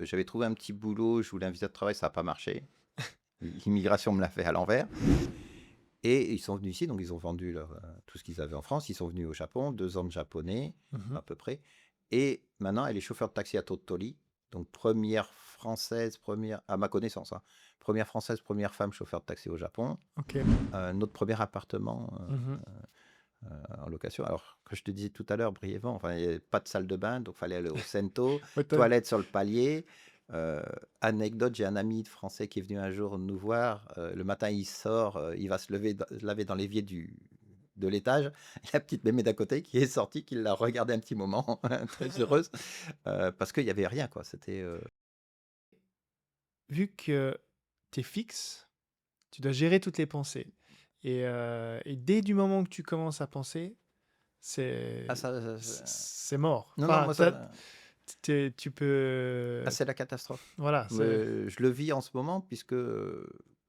J'avais trouvé un petit boulot, je voulais un visa de travail, ça n'a pas marché. L'immigration me l'a fait à l'envers. Et ils sont venus ici, donc ils ont vendu tout ce qu'ils avaient en France. Ils sont venus au Japon, 2 ans de japonais, Mhm. à peu près. Et maintenant, elle est chauffeur de taxi à Tottori. Donc, première française, à ma connaissance, hein, première française, première femme chauffeur de taxi au Japon. Ok. Notre premier appartement Mhm. en location. Alors, que je te disais tout à l'heure brièvement, enfin, il n'y avait pas de salle de bain, donc il fallait aller au Sento, Ouais, toilette sur le palier. Anecdote, j'ai un ami français qui est venu un jour nous voir. Le matin, il sort, il va se laver dans l'évier de l'étage. La petite mémé d'à côté qui est sortie, qui l'a regardé un petit moment, très heureuse, parce qu'il n'y avait rien, quoi. C'était. Vu que tu es fixe, tu dois gérer toutes les pensées. Et dès du moment que tu commences à penser, Ah, c'est ça, c'est mort. non, non, Enfin, moi, ça. tu peux... C'est la catastrophe. Voilà, c'est... Je le vis en ce moment, puisque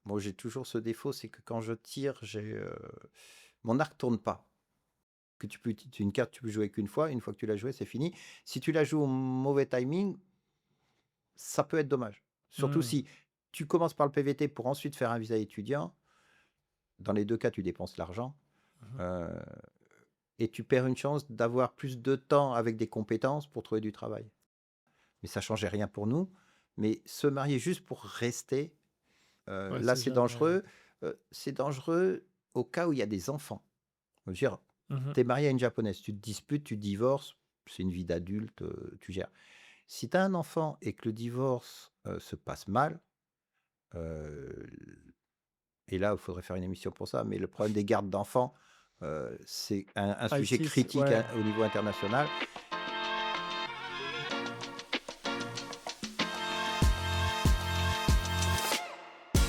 moi, j'ai toujours ce défaut, c'est que quand je tire, mon arc tourne pas. Une carte, tu peux jouer qu'une fois. Une fois que tu l'as jouée, c'est fini. Si tu la joues au mauvais timing, ça peut être dommage. Surtout Hmm. si tu commences par le PVT pour ensuite faire un visa étudiant. Dans les deux cas, tu dépenses l'argent. Mhm. euh, et tu perds une chance d'avoir plus de temps avec des compétences pour trouver du travail. Mais ça changeait rien pour nous. Mais se marier juste pour rester, Ouais, là, c'est c'est jamais... dangereux. C'est dangereux au cas où il y a des enfants. Je veux dire, Mhm. tu es marié à une japonaise, tu te disputes, tu divorces, c'est une vie d'adulte, tu gères. Si tu as un enfant et que le divorce se passe mal, euh, et là, il faudrait faire une émission pour ça, mais le problème des gardes d'enfants, c'est un Ah, sujet ici, critique ouais. au niveau international.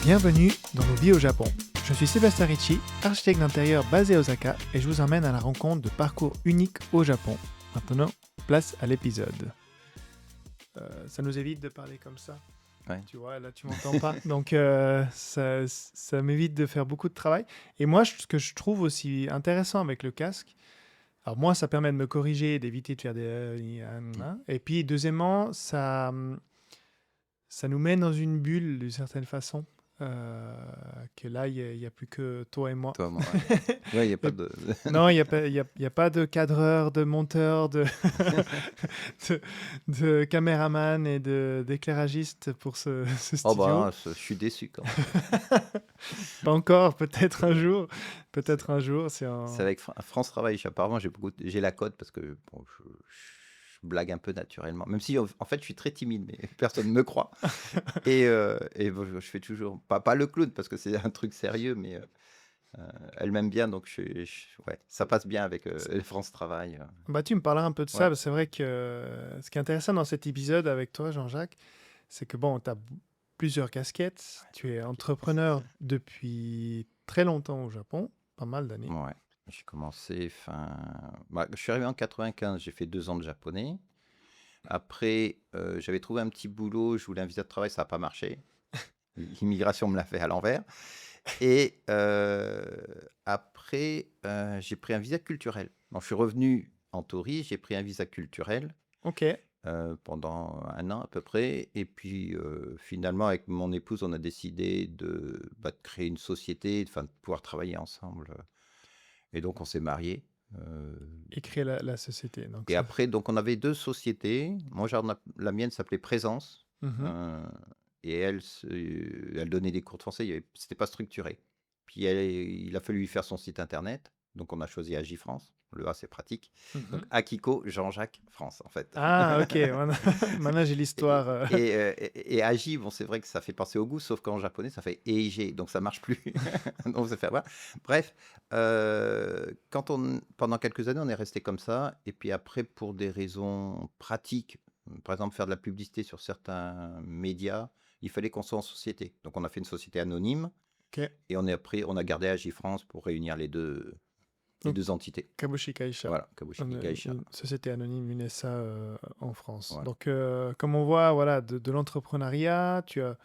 Bienvenue dans nos vies au Japon. Je suis Sébastien Ricci, architecte d'intérieur basé à Osaka, et je vous emmène à la rencontre de parcours uniques au Japon. Maintenant, place à l'épisode. Ça nous évite de parler comme ça. Ouais. Tu vois, là, tu m'entends pas. Donc, ça m'évite de faire beaucoup de travail. Et moi, ce que je trouve aussi intéressant avec le casque, alors moi, ça permet de me corriger, d'éviter de faire des... Et puis, deuxièmement, ça nous met dans une bulle d'une certaine façon. Que là, il y a plus que toi et moi. Toi, moi, ouais. Ouais, il n'y a pas Et de. non, il y a pas de cadreur, de monteur, de, de caméraman et d'éclairagiste pour ce Oh studio. bah, je suis déçu quand même. Pas encore, peut-être un jour. Peut-être un jour. C'est avec France Travail. Apparemment, j'ai la cote parce que bon, je blague un peu naturellement. Même si, en fait, je suis très timide, mais personne ne me croit. Et bon, je fais toujours, pas le clown parce que c'est un truc sérieux, mais elle m'aime bien, donc ouais, ça passe bien avec France Travail. Bah, tu me parleras un peu de ça. Ouais, Parce que c'est vrai que ce qui est intéressant dans cet épisode avec toi, Jean-Jacques, c'est que bon, tu as plusieurs casquettes. Tu es entrepreneur depuis très longtemps au Japon, pas mal d'années. ouais. J'ai commencé je suis arrivé en 95, j'ai fait 2 ans de japonais. Après, j'avais trouvé un petit boulot, je voulais un visa de travail, ça n'a pas marché. L'immigration me l'a fait à l'envers. Et après, j'ai pris un visa culturel. Donc, je suis revenu en tourisme, j'ai pris un visa culturel Ok. pendant 1 an à peu près. Et puis, finalement, avec mon épouse, on a décidé de créer une société, enfin, de pouvoir travailler ensemble. Et donc, on s'est mariés. Euh, Et créer la société. Donc et ça. après, donc, on avait 2 sociétés. Moi, la mienne s'appelait Présence. Mhm. euh, et elle donnait des cours de français. C'était pas structuré. Puis, il a fallu lui faire son site internet. Donc, on a choisi Agifrance. Le A, c'est pratique. Donc, Mhm. Akiko Jean-Jacques France, en fait. Ah, ok. Maintenant, maintenant, j'ai Et, l'histoire. et Agi, bon, c'est vrai que ça fait penser au goût, sauf qu'en japonais, ça fait Eige, donc ça marche plus. Donc, ça fait, voilà. Bref, pendant quelques années, on est resté comme ça. Et puis après, pour des raisons pratiques, par exemple, faire de la publicité sur certains médias, il fallait qu'on soit en société. Donc, on a fait une société anonyme Ok. et on a gardé Agifrance pour réunir les Donc, deux entités. Kabushi Kaisha. Voilà, Kabushiki Gaisha. Une société anonyme, une SA en France. Voilà. Donc, comme on voit, voilà, de l'entrepreneuriat, tu as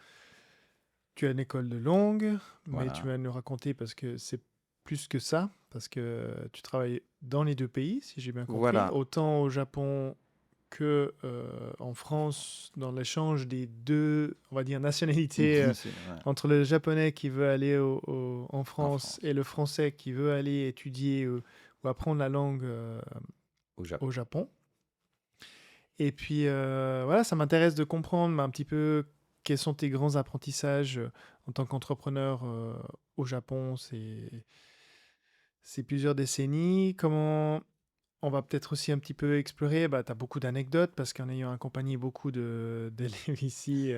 une école de langue, mais tu Voilà. vas nous raconter parce que c'est plus que ça, parce que tu travailles dans les deux pays, si j'ai bien compris, Voilà. autant au Japon que en France, dans l'échange des deux, on va dire, nationalités, C'est- ouais, entre le japonais qui veut aller en en France et France, le français qui veut aller étudier ou apprendre la langue au au Japon. Japon. Et puis voilà, ça m'intéresse de comprendre un petit peu quels sont tes grands apprentissages en tant qu'entrepreneur au Japon ces plusieurs décennies. Comment on va peut-être aussi un petit peu explorer, bah, tu as beaucoup d'anecdotes parce qu'en ayant accompagné beaucoup d'élèves ici,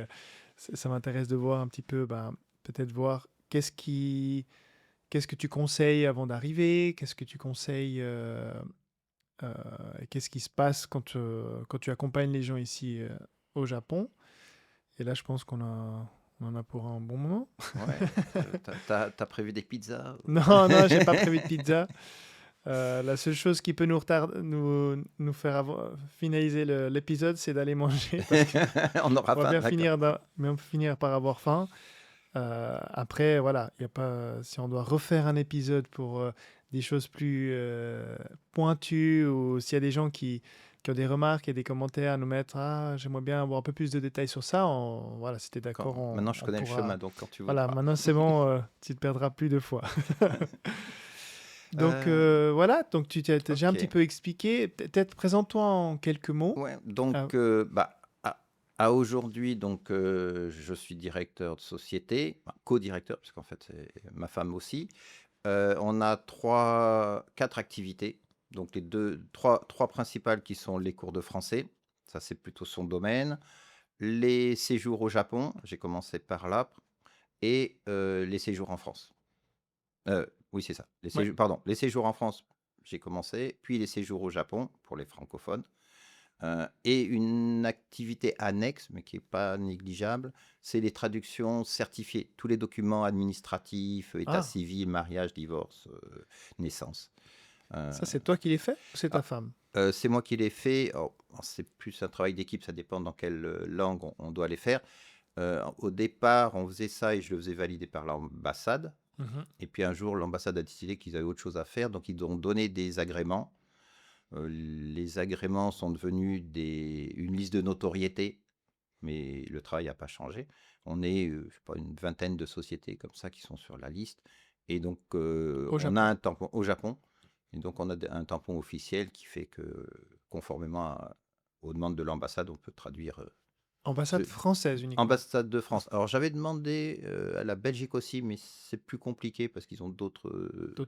ça m'intéresse de voir un petit peu, bah, peut-être voir qu'est-ce que tu conseilles avant d'arriver, qu'est-ce que tu conseilles, euh, qu'est-ce qui se passe quand tu accompagnes les gens ici au Japon. Et là, je pense on en a pour un bon moment. Ouais, t'as prévu des pizzas? Non, non, j'ai pas prévu de pizza. La seule chose qui peut nous faire finaliser l'épisode, c'est d'aller manger parce que On n'aura on va pas, d'accord. bien finir par avoir faim. Après, voilà, y a pas, si on doit refaire un épisode pour des choses plus pointues ou s'il y a des gens qui ont des remarques et des commentaires à nous mettre, ah, j'aimerais bien avoir un peu plus de détails sur ça, voilà, si tu es d'accord, Maintenant, je on connais le pourra. chemin, donc quand tu Voilà, voudras. maintenant c'est bon, tu te perdras plus de fois. Donc Euh, voilà, donc tu t'es déjà un petit ok. peu expliqué. Peut-être présente-toi en quelques mots. Ouais, donc, Ah, bah, à aujourd'hui, donc, je suis directeur de société, enfin, co-directeur, parce qu'en fait, c'est ma femme aussi. On a quatre activités. Donc, trois principales qui sont les cours de français. Ça, c'est plutôt son domaine. Les séjours au Japon, j'ai commencé par là. Et les séjours en France. Oui, c'est ça. ouais. Pardon, les séjours en France, j'ai commencé. Puis les séjours au Japon, pour les francophones. Et une activité annexe, mais qui n'est pas négligeable, c'est les traductions certifiées. Tous les documents administratifs, état Ah, civil, mariage, divorce, naissance. Euh, ça c'est toi qui l'as fait ou c'est ta ah, femme? c'est moi qui l'ai fait. Oh, c'est plus un travail d'équipe, ça dépend dans quelle langue on doit les faire. Au départ, on faisait ça et je le faisais valider par l'ambassade. Mhm. Et puis un jour, l'ambassade a décidé qu'ils avaient autre chose à faire, donc ils ont donné des agréments. Les agréments sont devenus une liste de notoriété, mais le travail n'a pas changé. On est, je sais pas, une vingtaine de sociétés comme ça qui sont sur la liste. Et donc, Au on a Japon. un tampon au Japon. Et donc, on a un tampon officiel qui fait que, conformément aux demandes de l'ambassade, on peut traduire. Ambassade française uniquement. Ambassade de France. Alors, j'avais demandé à la Belgique aussi, mais c'est plus compliqué parce qu'ils ont D'autres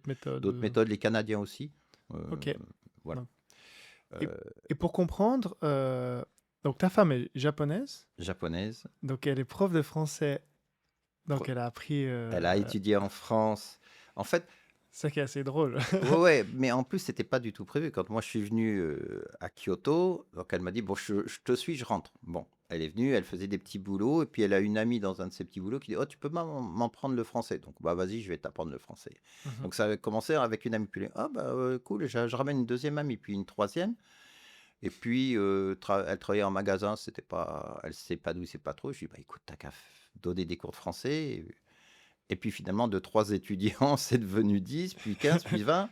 méthodes. d'autres méthodes, les Canadiens aussi. Euh, Ok. voilà. Donc, et, Euh, et pour comprendre, donc ta femme est japonaise, Japonaise. donc elle est prof de français, donc Pro- elle a appris. Elle a étudié en France. En fait, Ça qui est assez drôle. ouais, ouais, mais en plus, c'était pas du tout prévu. Quand moi, je suis venu à Kyoto, donc elle m'a dit, bon, je te suis, je rentre. Bon, elle est venue, elle faisait des petits boulots, et puis elle a une amie dans un de ses petits boulots qui dit, oh, tu peux m'en prendre le français. Donc, bah, vas-y, je vais t'apprendre le français. Mhm. Donc, ça a commencé avec une amie. Puis, ah, bah, cool, je ramène une deuxième amie, puis une troisième. Et puis, elle travaillait en magasin, elle s'épanouissait pas trop. Je lui ai dit, bah, écoute, t'as qu'à donner des cours de français. Et puis finalement, de 3 étudiants, c'est devenu 10, puis 15, puis 20.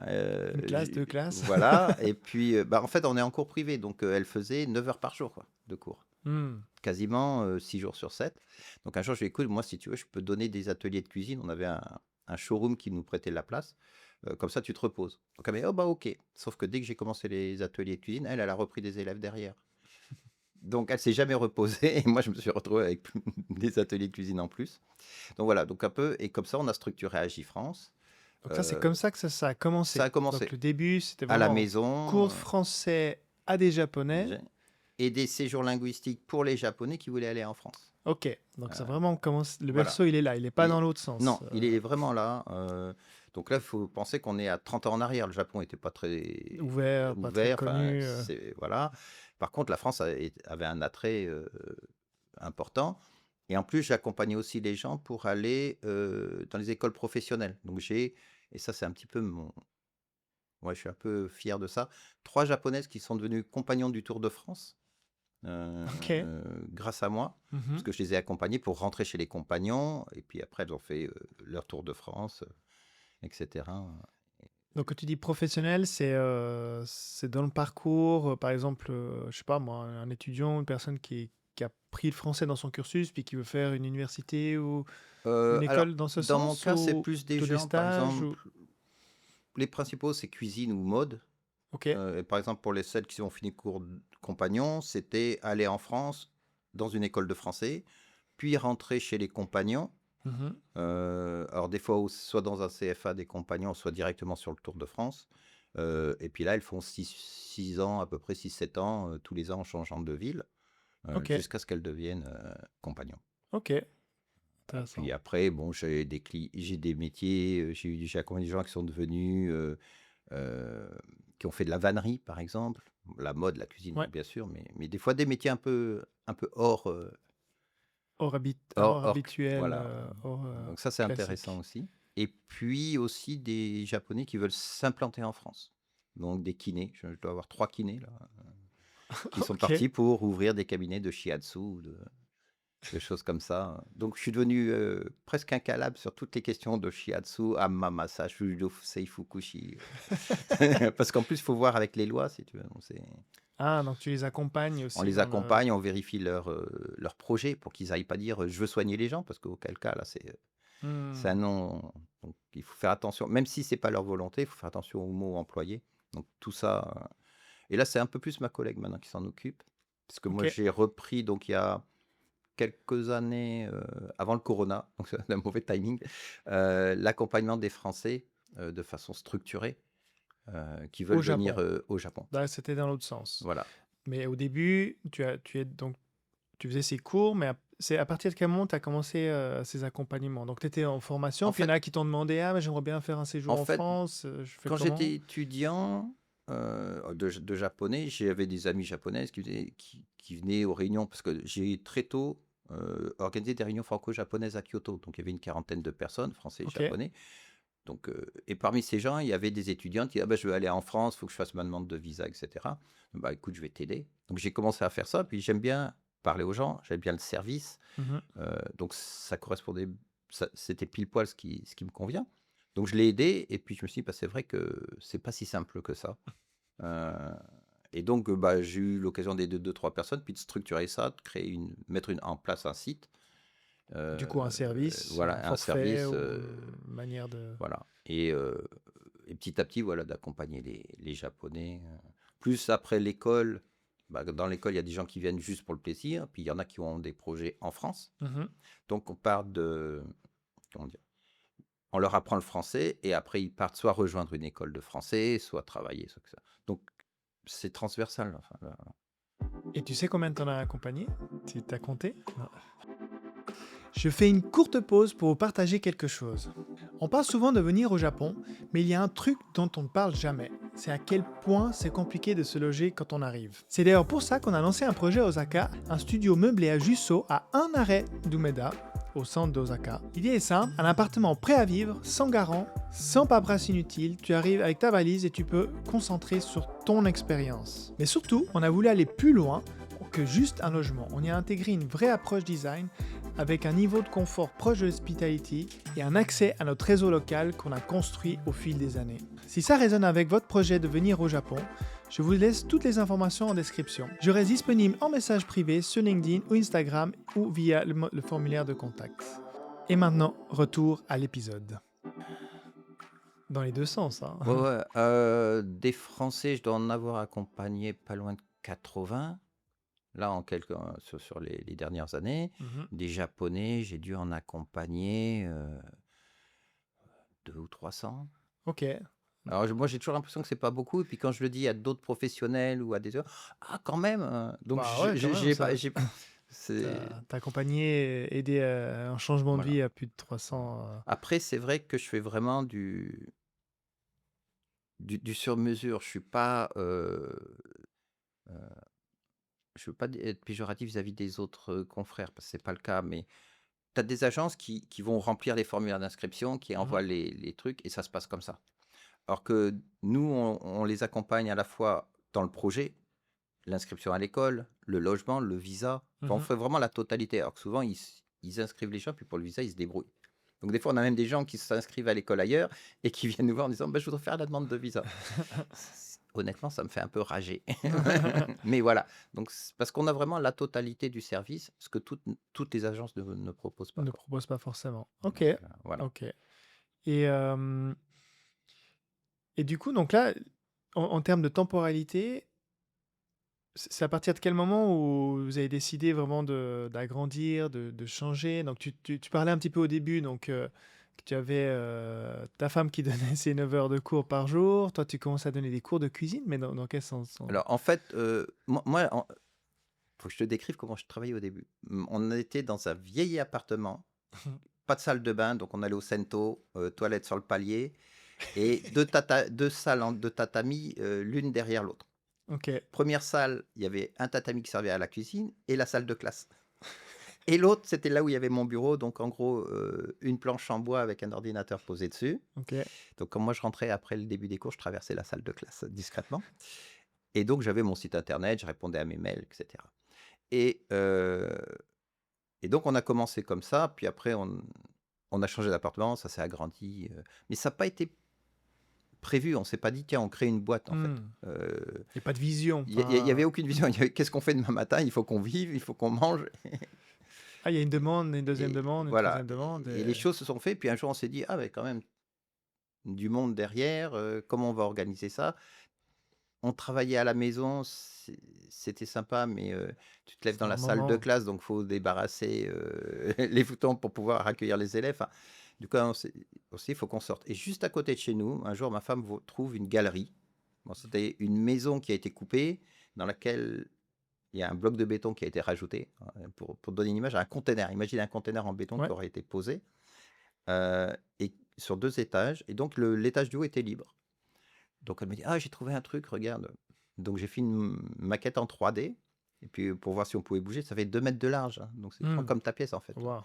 Une classe, deux classes. Voilà. Et puis, bah, en fait, on est en cours privé. Donc, elle faisait 9 heures par jour quoi, de cours. Hmm. Quasiment 6 jours sur 7. Donc, un jour, je lui ai dit, écoute, moi, si tu veux, je peux donner des ateliers de cuisine. On avait un showroom qui nous prêtait la place. Comme ça, tu te reposes. Donc, elle m'a dit, oh, bah, ok. Sauf que dès que j'ai commencé les ateliers de cuisine, elle a repris des élèves derrière. Donc, elle s'est jamais reposée. Et moi, je me suis retrouvé avec des ateliers de cuisine en plus. Donc, voilà. Donc, un peu. Et comme ça, on a structuré Agifrance. Donc ça, c'est Euh, comme ça que ça a Ça commencé. a Donc commencé le début, c'était à la vraiment maison. cours de français à des Japonais. Et des séjours linguistiques pour les Japonais qui voulaient aller en France. Ok, donc ça vraiment commence. Le Voilà. berceau, il est là, il n'est pas dans l'autre Non, sens. il est vraiment là. Donc là, il faut penser qu'on est à 30 ans en arrière. Le Japon n'était pas très Ouvert, pas très Enfin, connu. voilà. Par contre, la France avait un attrait important. Et en plus, j'accompagnais aussi les gens pour aller dans les écoles professionnelles. Donc et ça, c'est un petit peu Ouais, je suis un peu fier de ça. 3 Japonaises qui sont devenues compagnons du Tour de France. Ok. Grâce à moi, Mhm. parce que je les ai accompagnées pour rentrer chez les compagnons, et puis après elles ont fait leur Tour de France, etc. Donc, quand tu dis professionnel, c'est dans le parcours, par exemple, je sais pas moi, un étudiant, une personne qui a pris le français dans son cursus, puis qui veut faire une université ou une Alors, école dans ce dans mon sens, cas, c'est ou plus des plutôt des gens, par stages ou... exemple, les principaux, c'est cuisine ou mode. Ok. Et par exemple, pour celles qui ont fini cours de compagnon, c'était aller en France dans une école de français, puis rentrer chez les compagnons. Mhm. Alors des fois, soit dans un CFA des compagnons, soit directement sur le Tour de France. Et puis là, elles font 6 ans, à peu près 6 7 ans, tous les ans en changeant de ville, Ok. jusqu'à ce qu'elles deviennent compagnons. Ok. Puis Intéressant. après, bon, j'ai des métiers, j'ai accompagné des gens qui sont devenus, euh, qui ont fait de la vannerie, par exemple, la mode, la cuisine, Ouais. bien sûr, mais des fois des métiers un peu hors, Hors hors, habituel, voilà. hors Donc ça, c'est intéressant classique. aussi. Et puis aussi des Japonais qui veulent s'implanter en France. Donc des kinés, je dois avoir 3 kinés là, qui sont Ok. partis pour ouvrir des cabinets de shiatsu, de choses comme ça. Donc je suis devenu presque incalable sur toutes les questions de shiatsu, amma massage, judo, seifukushi. Parce qu'en plus, il faut voir avec les lois, si tu veux. Donc, Ah, donc tu les accompagnes on aussi les dans le... accompagne, on vérifie leur projet pour qu'ils n'aillent pas dire je veux soigner les gens, parce qu'auquel cas, là, c'est un Hmm. nom. Donc il faut faire attention, même si c'est pas leur volonté, il faut faire attention aux mots employés. Donc tout ça. Et là, c'est un peu plus ma collègue maintenant qui s'en occupe. Parce que moi, Ok. j'ai repris, donc il y a quelques années avant le corona, donc c'est un mauvais timing, l'accompagnement des Français de façon structurée qui Au veulent venir Japon. au Japon. Là, c'était dans l'autre sens. Voilà. Mais au début, donc, tu faisais ces cours, mais c'est à partir de quel moment tu as commencé ces accompagnements? Donc, tu étais en formation, En puis il y en fait, a qui t'ont demandé, ah, mais j'aimerais bien faire un séjour en en fait, France, je fais quand j'étais comment? étudiant de japonais, j'avais des amis japonaises qui venaient aux réunions, parce que j'ai très tôt organisé des réunions franco-japonaises à Kyoto. Donc il y avait une quarantaine de personnes, français et Ok. japonais. Donc, et parmi ces gens, il y avait des étudiantes qui disaient ah, ben, je veux aller en France, il faut que je fasse ma demande de visa, etc. Bah écoute, je vais t'aider. Donc j'ai commencé à faire ça, puis j'aime bien parler aux gens, j'aime bien le service. Mhm. Donc ça correspondait, c'était pile poil ce qui me convient. Donc je l'ai aidé, et puis je me suis dit, bah, c'est vrai que c'est pas si simple que ça. Euh, et donc bah, j'ai eu l'occasion d'aider 2 3 personnes, puis de structurer ça, de mettre en place un site. Du coup, un service, un Voilà, un forfait service. ou une manière de... Voilà. Et petit à petit, voilà, d'accompagner les Japonais. Plus après l'école, bah, dans l'école, il y a des gens qui viennent juste pour le plaisir, puis il y en a qui ont des projets en France. Mhm. Donc on part comment dire, on leur apprend le français, et après ils partent soit rejoindre une école de français, soit travailler, soit que ça. Donc c'est transversal. Enfin, là. Et tu sais combien t'en as accompagné? Tu t'as compté? Non. Je fais une courte pause pour vous partager quelque chose. On parle souvent de venir au Japon, mais il y a un truc dont on ne parle jamais. C'est à quel point c'est compliqué de se loger quand on arrive. C'est d'ailleurs pour ça qu'on a lancé un projet à Osaka, un studio meublé à Jusso à un arrêt d'Umeda, au centre d'Osaka. L'idée est simple, un appartement prêt à vivre, sans garant, sans paperasse inutile, tu arrives avec ta valise et tu peux concentrer sur ton expérience. Mais surtout, on a voulu aller plus loin que juste un logement. On y a intégré une vraie approche design avec un niveau de confort proche de l'hospitality et un accès à notre réseau local qu'on a construit au fil des années. Si ça résonne avec votre projet de venir au Japon, je vous laisse toutes les informations en description. Je reste disponible en message privé sur LinkedIn ou Instagram ou via le formulaire de contact. Et maintenant, retour à l'épisode. Dans les deux sens, hein. Ouais, ouais. Des Français, je dois en avoir accompagné pas loin de 80. Là, sur les dernières années. Mhm. Des Japonais, j'ai dû en accompagner 200 ou 300. Ok. Alors, moi, j'ai toujours l'impression que c'est pas beaucoup. Et puis, quand je le dis à d'autres professionnels ou à des autres, ah, quand même. Donc, Bah ouais, quand même, j'ai ça. pas, c'est T'as accompagné, aidé à un changement de voilà. vie à plus de 300. Après, c'est vrai que je fais vraiment du sur-mesure. Je veux pas être péjoratif vis-à-vis des autres confrères, parce que c'est pas le cas, mais tu as des agences qui vont remplir les formulaires d'inscription, qui Mhm. envoient les trucs, et ça se passe comme ça. Alors que nous, on les accompagne à la fois dans le projet, l'inscription à l'école, le logement, le visa. Enfin, on Mhm. fait vraiment la totalité. Alors que souvent, ils inscrivent les gens, puis pour le visa, ils se débrouillent. Donc des fois, on a même des gens qui s'inscrivent à l'école ailleurs et qui viennent nous voir en disant: «Bah, je voudrais faire la demande de visa». Honnêtement, ça me fait un peu rager. Mais voilà, donc parce qu'on a vraiment la totalité du service, ce que toutes les agences ne proposent pas, Ne quoi. propose pas forcément. OK, Donc voilà. OK. Et, et du coup, donc là, en termes de temporalité, c'est à partir de quel moment où vous avez décidé vraiment d'agrandir, de changer? Donc tu parlais un petit peu au début, donc que tu avais ta femme qui donnait ses 9 heures de cours par jour. Toi, tu commences à donner des cours de cuisine, mais dans quel sens? Alors en fait, moi, faut que je te décrive comment je travaillais au début. On était dans un vieil appartement, pas de salle de bain, donc on allait au Cento, toilettes sur le palier et 2 salles de tatami, l'une derrière l'autre. OK. Première salle, il y avait un tatami qui servait à la cuisine et la salle de classe. Et l'autre, c'était là où il y avait mon bureau, donc en gros, une planche en bois avec un ordinateur posé dessus. OK. Donc quand moi je rentrais après le début des cours, je traversais la salle de classe discrètement et donc j'avais mon site internet, je répondais à mes mails et cetera. Et et donc on a commencé comme ça, puis après on a changé d'appartement, ça s'est agrandi, mais ça n'a pas été prévu. On s'est pas dit: «Tiens, on crée une boîte», en fait. Mmh. Il y a pas de vision, Il y avait enfin aucune vision. Il y avait: «Qu'est-ce qu'on fait demain matin? Il faut qu'on vive, il faut qu'on mange». il y a une demande, une deuxième Et demande, une voilà, troisième demande et les choses se sont faites. Puis un jour, on s'est dit: «Ah, mais quand même du monde derrière, comment on va organiser ça?» On travaillait à la maison, c'était sympa, mais tu te lèves c'est dans un la salle de moment. classe, donc faut débarrasser, les foutons pour pouvoir accueillir les élèves. Enfin, du coup, on s'est dit: «Il faut qu'on sorte», et juste à côté de chez nous, un jour, ma femme trouve une galerie. Bon, c'était une maison qui a été coupée, dans laquelle il y a un bloc de béton qui a été rajouté, pour donner une image, un container. Imagine un container en béton qui Ouais. aurait été posé, et sur 2 étages, et donc l'étage du haut était libre. Donc elle me dit: «Ah, j'ai trouvé un truc, regarde». Donc j'ai fait une maquette en 3D, et puis pour voir si on pouvait bouger. Ça fait 2 mètres de large, hein, donc c'est grand Mmh. comme ta pièce, en fait, Waouh.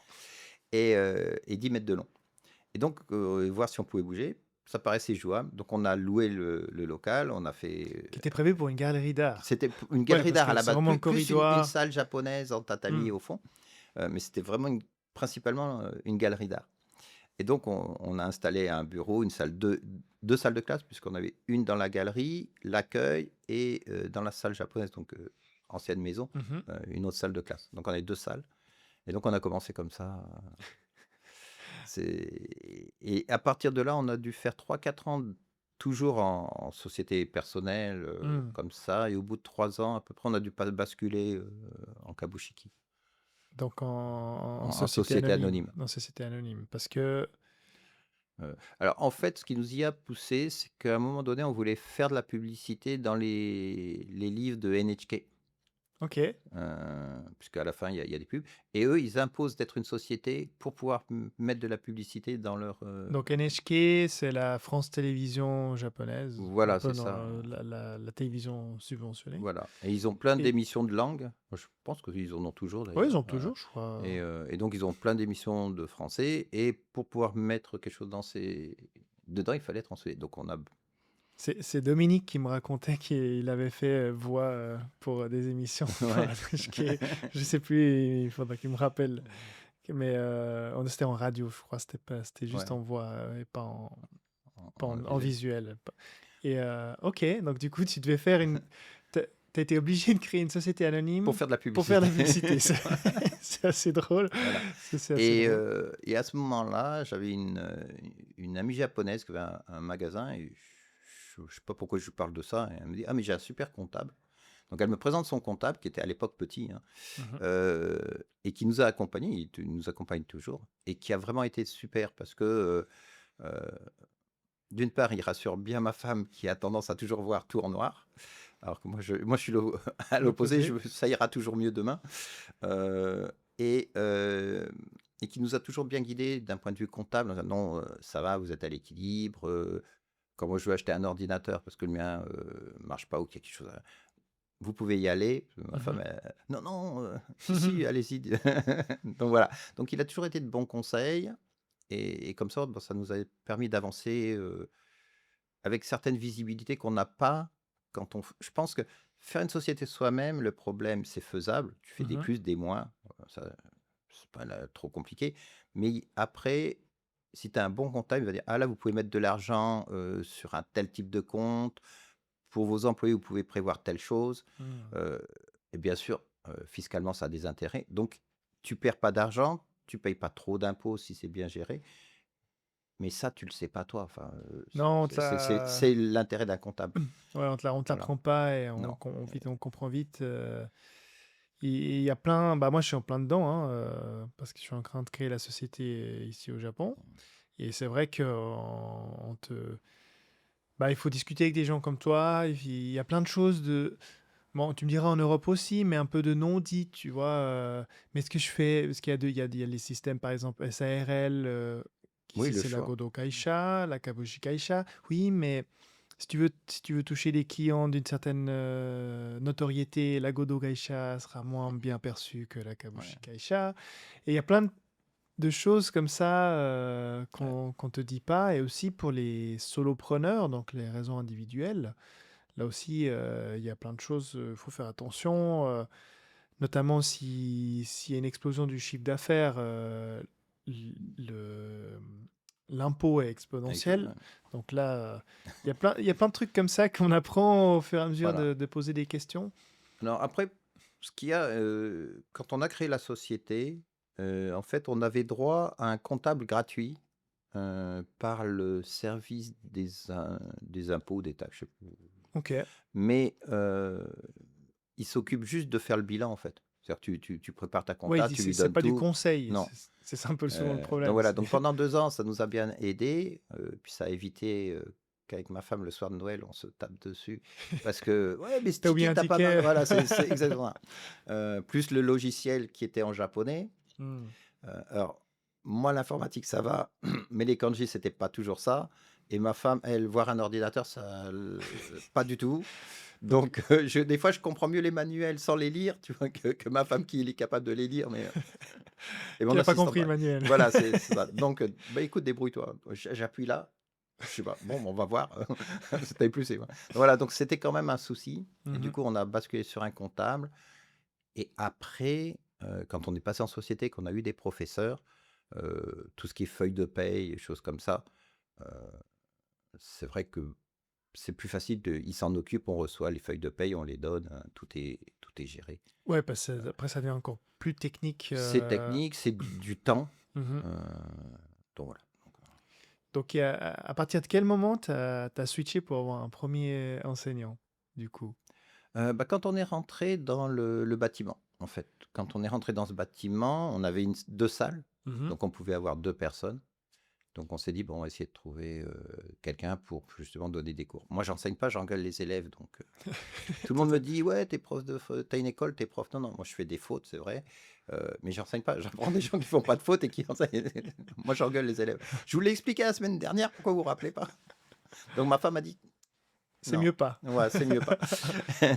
et 10 mètres de long, et donc voir si on pouvait bouger. Ça paraissait jouable, donc on a loué le local, on a fait, Qui était prévu pour une galerie d'art. c'était une Ouais, galerie parce d'art à que la c'est base, vraiment le plus une corridor. salle japonaise en tatami Mmh. au fond, mais c'était vraiment principalement, une galerie d'art. Et donc, on a installé un bureau, une salle, deux salles de classe, puisqu'on avait une dans la galerie, l'accueil, et dans la salle japonaise, donc ancienne maison, Mmh. une autre salle de classe. Donc, on avait 2 salles. Et donc, on a commencé comme ça. Et à partir de là, on a dû faire 3 4 ans, toujours en société personnelle, Mmh. comme ça. Et au bout de 3 ans, à peu près, on a dû basculer en kabushiki, Donc en en société société anonyme, anonyme. en société anonyme. Parce que Alors, en fait, ce qui nous y a poussé, c'est qu'à un moment donné, on voulait faire de la publicité dans les livres de NHK, OK, puisqu'à la fin, il y a des pubs, et eux, ils imposent d'être une société pour pouvoir mettre de la publicité dans leur, donc NHK, c'est la France Télévisions japonaise, un voilà, peu c'est dans ça, la télévision subventionnée. voilà, et ils ont plein Et d'émissions de langue. Moi, je pense qu'ils en ont toujours oui, ils d'ailleurs, ont toujours, je crois. et donc ils ont plein d'émissions de français, et pour pouvoir mettre quelque chose dedans, il fallait être en suédois. Donc on a C'est Dominique qui me racontait qu'il avait fait voix pour des émissions pour ouais. NHK. Je sais plus, il faudra qu'il me rappelle. Mais c'était en radio, je crois. C'était juste Ouais, en voix et pas en en visuel. visuel. Et ok, donc du coup, tu devais faire une. T'as été obligé de créer une société Pour anonyme faire de la pour faire de publicité. la publicité. C'est assez drôle. Voilà. C'est assez Et, drôle. et à ce moment-là, j'avais une amie japonaise qui avait un magasin, et je ne sais pas pourquoi je lui parle de ça. Et elle me dit: «Ah, mais j'ai un super comptable». Donc elle me présente son comptable, qui était à l'époque petit, hein, Mhm. et qui nous a accompagnés, il nous accompagne toujours, et qui a vraiment été super parce que, euh, d'une part, il rassure bien ma femme qui a tendance à toujours voir tout en noir, alors que moi, je suis à l'opposé, L'opposé. ça ira toujours mieux demain. Heu et et qui nous a toujours bien guidés d'un point de vue comptable, en disant: «Non, ça va, vous êtes à l'équilibre, quand moi je veux acheter un ordinateur parce que le mien, marche pas ou quelque chose, vous pouvez y aller». Ma femme, Mhm. «Non, non, si, si, allez-y». Donc voilà, donc il a toujours été de bons conseils, et comme ça, bah, ça nous a permis d'avancer, avec certaines visibilités qu'on n'a pas quand je pense que faire une société soi-même, le problème, c'est faisable. Tu fais des Mhm. plus, des moins, ça, c'est pas là trop compliqué. Mais après, si tu as un bon comptable, il va dire: «Ah là, vous pouvez mettre de l'argent, sur un tel type de compte. Pour vos employés, vous pouvez prévoir telle chose». Mmh. Heu et bien sûr, fiscalement, ça a des intérêts. Donc tu perds pas d'argent, tu payes pas trop d'impôts si c'est bien géré, mais ça, tu le sais pas toi. Enfin, Non, c'est l'intérêt d'un comptable. ouais, on te Voilà. l'apprend pas et Non. on comprend vite. Il y a plein. Bah, moi, je suis en plein dedans, hein, parce que je suis en train de créer la société ici au Japon. Et c'est vrai que bah, il faut discuter avec des gens comme toi. Et puis, il y a plein de choses de. Bon, tu me diras en Europe aussi, mais un peu de non-dit, tu vois. Mais ce que je fais, parce qu'il y a, il y a les systèmes, par exemple, SARL, Oui, ici le c'est la choix. Godo Kaisha, la Kabushi Kaisha. Oui, mais si tu veux toucher des clients d'une certaine notoriété, la Godo Kaisha sera moins bien perçue que la Ouais, Kabushi Kaisha. Et il y a plein de choses comme ça ouais. qu'on te dit pas. Et aussi pour les solopreneurs, donc les raisons individuelles. Là aussi, il y a plein de choses, il faut faire attention, notamment s'il y a une explosion du chiffre d'affaires, l- le, l'impôt est exponentiel. Ouais. Donc là, il y a plein de trucs comme ça qu'on apprend au fur et à mesure Voilà. de poser des questions. Alors après, ce qu'il y a, quand on a créé la société, en fait, on avait droit à un comptable gratuit, par le service des impôts, des taxes, je sais plus. Ok. Mais, il s'occupe juste de faire le bilan, en fait. C'est-à-dire tu prépares ta Oui, compta, tu lui c'est donnes pas du tout. conseil. Non. C'est ça un peu souvent le Donc problème. voilà, donc pendant 2 ans, ça nous a bien aidés, puis ça a évité, qu'avec ma femme, le soir de Noël, on se tape dessus parce que: «Ouais, mais ce T'as oublié ticket, un tu pas demandé». ticket. Voilà, c'est exactement ça. Plus le logiciel qui était en japonais. Hmm. Alors moi, l'informatique, ça va, mais les kanji, c'était pas toujours ça, et ma femme, elle, voir un ordinateur, ça pas du tout. Donc, Donc je des fois, je comprends mieux les manuels sans les lire, tu vois? Que ma femme qui est capable de les lire, mais et qui mon n'a pas assistante, compris, pareil. Emmanuel. Voilà, c'est ça. Donc, bah, écoute, débrouille-toi. J'appuie là, je sais pas. Bon, on va voir. C'était plus, c'est voilà, donc c'était quand même un souci, et du Mhm. coup, on a basculé sur un comptable, et après, quand on est passé en société, qu'on a eu des professeurs, tout ce qui est feuilles de paye et choses comme ça, heu, c'est vrai que c'est plus facile de ils s'en occupent, on reçoit les feuilles de paye, on les donne, tout est géré. Ouais, parce que après, ça devient encore plus technique. C'est technique, c'est du temps, Mhm. heu, donc voilà. Donc, à partir de quel moment tu as switché pour avoir un premier enseignant, du coup? Bah, quand on est rentré dans le bâtiment, en fait. Quand on est rentré dans ce bâtiment, on avait 2 salles, Mhm. donc on pouvait avoir 2 personnes. Donc on s'est dit: «Bon, on va essayer de trouver, quelqu'un pour justement donner des cours». Moi, j'enseigne pas, j'engueule les élèves, donc tout le monde me dit: «Ouais, tu prof de f tu une école, tu prof». Non, non, moi je fais des fautes, c'est vrai, mais j'enseigne pas. J'apprends des gens qui font pas de fautes et qui enseignent. Moi, j'engueule les élèves. Je vous l'ai expliqué la semaine dernière, pourquoi vous vous rappelez pas? Donc ma femme a dit: C'est «Non». mieux pas. Ouais, c'est mieux pas.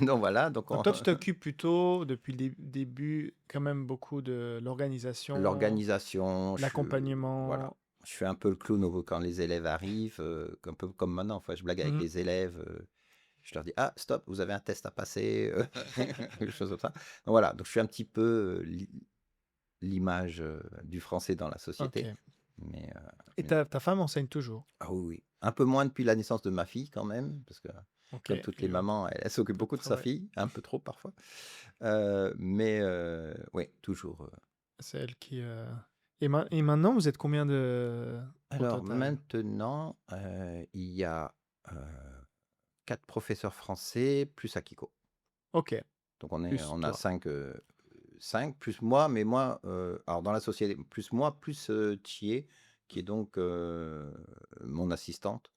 Donc voilà, donc Donc on toi, tu t'occupes plutôt, depuis le début, quand même beaucoup de l'organisation, l'organisation, voilà, l'accompagnement. je fais un peu le clown au quand les élèves arrivent, un peu comme maintenant. Enfin, je blague avec Mhm. les élèves, je leur dis: «Ah stop, vous avez un test à passer», des choses comme ça. Donc voilà, donc je suis un petit peu, l'image, du français dans la société, Ok. mais Et mais ta femme enseigne toujours? ah oui, oui. Un peu moins depuis la naissance de ma fille quand même, parce que Ok. comme toutes les mamans, elle s'occupe Beaucoup de beaucoup de sa travail. fille, un peu trop parfois. Mais oui, toujours, C'est elle qui. Et maintenant, vous êtes combien au alors total? maintenant, il y a, heu, 4 professeurs français plus Akiko. Ok. Donc Plus on a toi. 5 5 plus moi, mais moi, alors dans la société, plus moi, plus, Chie, qui est donc, mon assistante.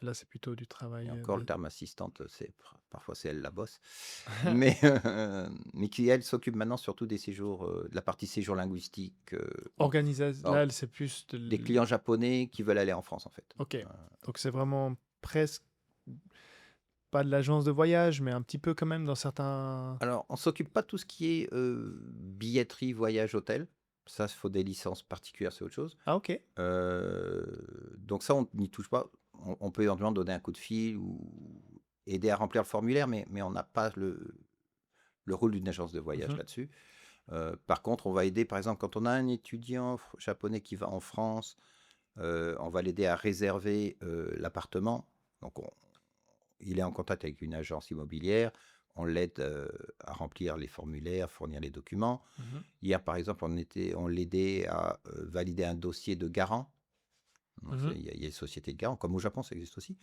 Là, c'est plutôt du Et travail encore le de. terme assistante, c'est parfois c'est elle la boss. Mais, mais qui elle s'occupe maintenant surtout des séjours, de la partie séjour linguistique, Là, alors elle, c'est plus de. des clients japonais qui veulent aller en France, en fait. Ok. Heu, Donc, c'est vraiment presque pas de l'agence de voyage, mais un petit peu quand même dans certains. alors on s'occupe pas de tout ce qui est, billetterie, voyage, hôtel. Ça, il faut des licences particulières, c'est autre chose. Ah, ok. Donc ça, on n'y touche pas. On peut éventuellement donner un coup de fil ou aider à remplir le formulaire, mais on n'a pas le rôle d'une agence de voyage Mhm. là-dessus. Par contre, on va aider, par exemple, quand on a un étudiant japonais qui va en France, on va l'aider à réserver l'appartement. Donc, il est en contact avec une agence immobilière. On l'aide à remplir les formulaires, fournir les documents. Mhm. Hier, par exemple, on l'aidait à valider un dossier de garant. Donc, Mhm. il y a des sociétés de garant, comme au Japon, ça existe aussi.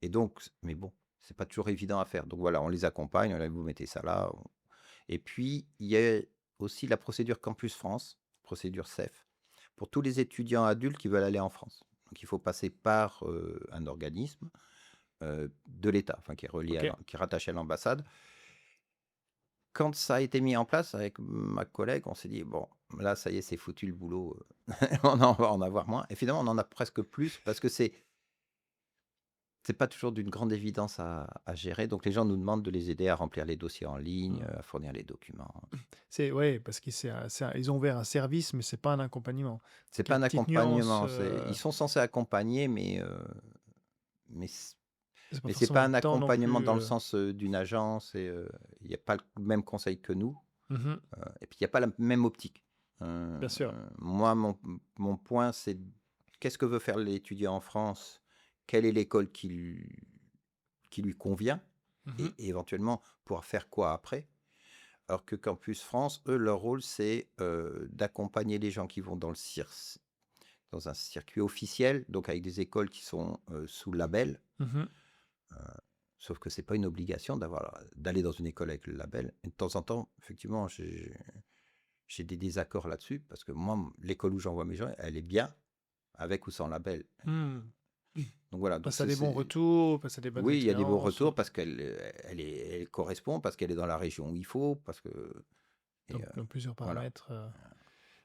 Et donc, mais bon, c'est pas toujours évident à faire. Donc voilà, on les accompagne, vous mettez ça là. Et puis, il y a aussi la procédure Campus France, procédure CEF, pour tous les étudiants adultes qui veulent aller en France. Donc, il faut passer par un organisme de l'État, enfin qui est Ok. qui est rattaché à l'ambassade. Quand ça a été mis en place avec ma collègue, on s'est dit, bon, là, ça y est, c'est foutu le boulot. On va en avoir moins. Et finalement, on en a presque plus parce que c'est pas toujours d'une grande évidence à gérer. Donc, les gens nous demandent de les aider à remplir les dossiers en ligne, Mhm. à fournir les documents. C'est ouais, parce qu'ils ils ont ouvert un service, mais c'est pas un accompagnement. C'est Donc il y a pas une un petite nuance. accompagnement. Ils sont censés accompagner, mais, c- C'est pas mais c'est forcément pas le un temps non accompagnement plus. dans le sens d'une agence. Et il n'y a pas le même conseil que nous. Mhm. Et puis, il n'y a pas la même optique. Bien sûr. Moi, mon point, c'est qu'est-ce que veut faire l'étudiant en France? Quelle est l'école qui lui convient? Mhm. Et éventuellement, pouvoir faire quoi après? Alors que Campus France, eux, leur rôle, c'est d'accompagner les gens qui vont dans un circuit officiel, donc avec des écoles qui sont sous label. Mhm. Sauf que c'est pas une obligation d'aller dans une école avec le label. Et de temps en temps, effectivement, j'ai des désaccords là-dessus, parce que moi, l'école où j'envoie mes gens, elle est bien, avec ou sans label. Hmm. Donc voilà, donc Passe à des bons retours, passe à des bonnes oui, il y a des bons expériences. retours parce elle correspond, parce qu'elle est dans la région où il faut, parce que... Et Donc plusieurs voilà. paramètres.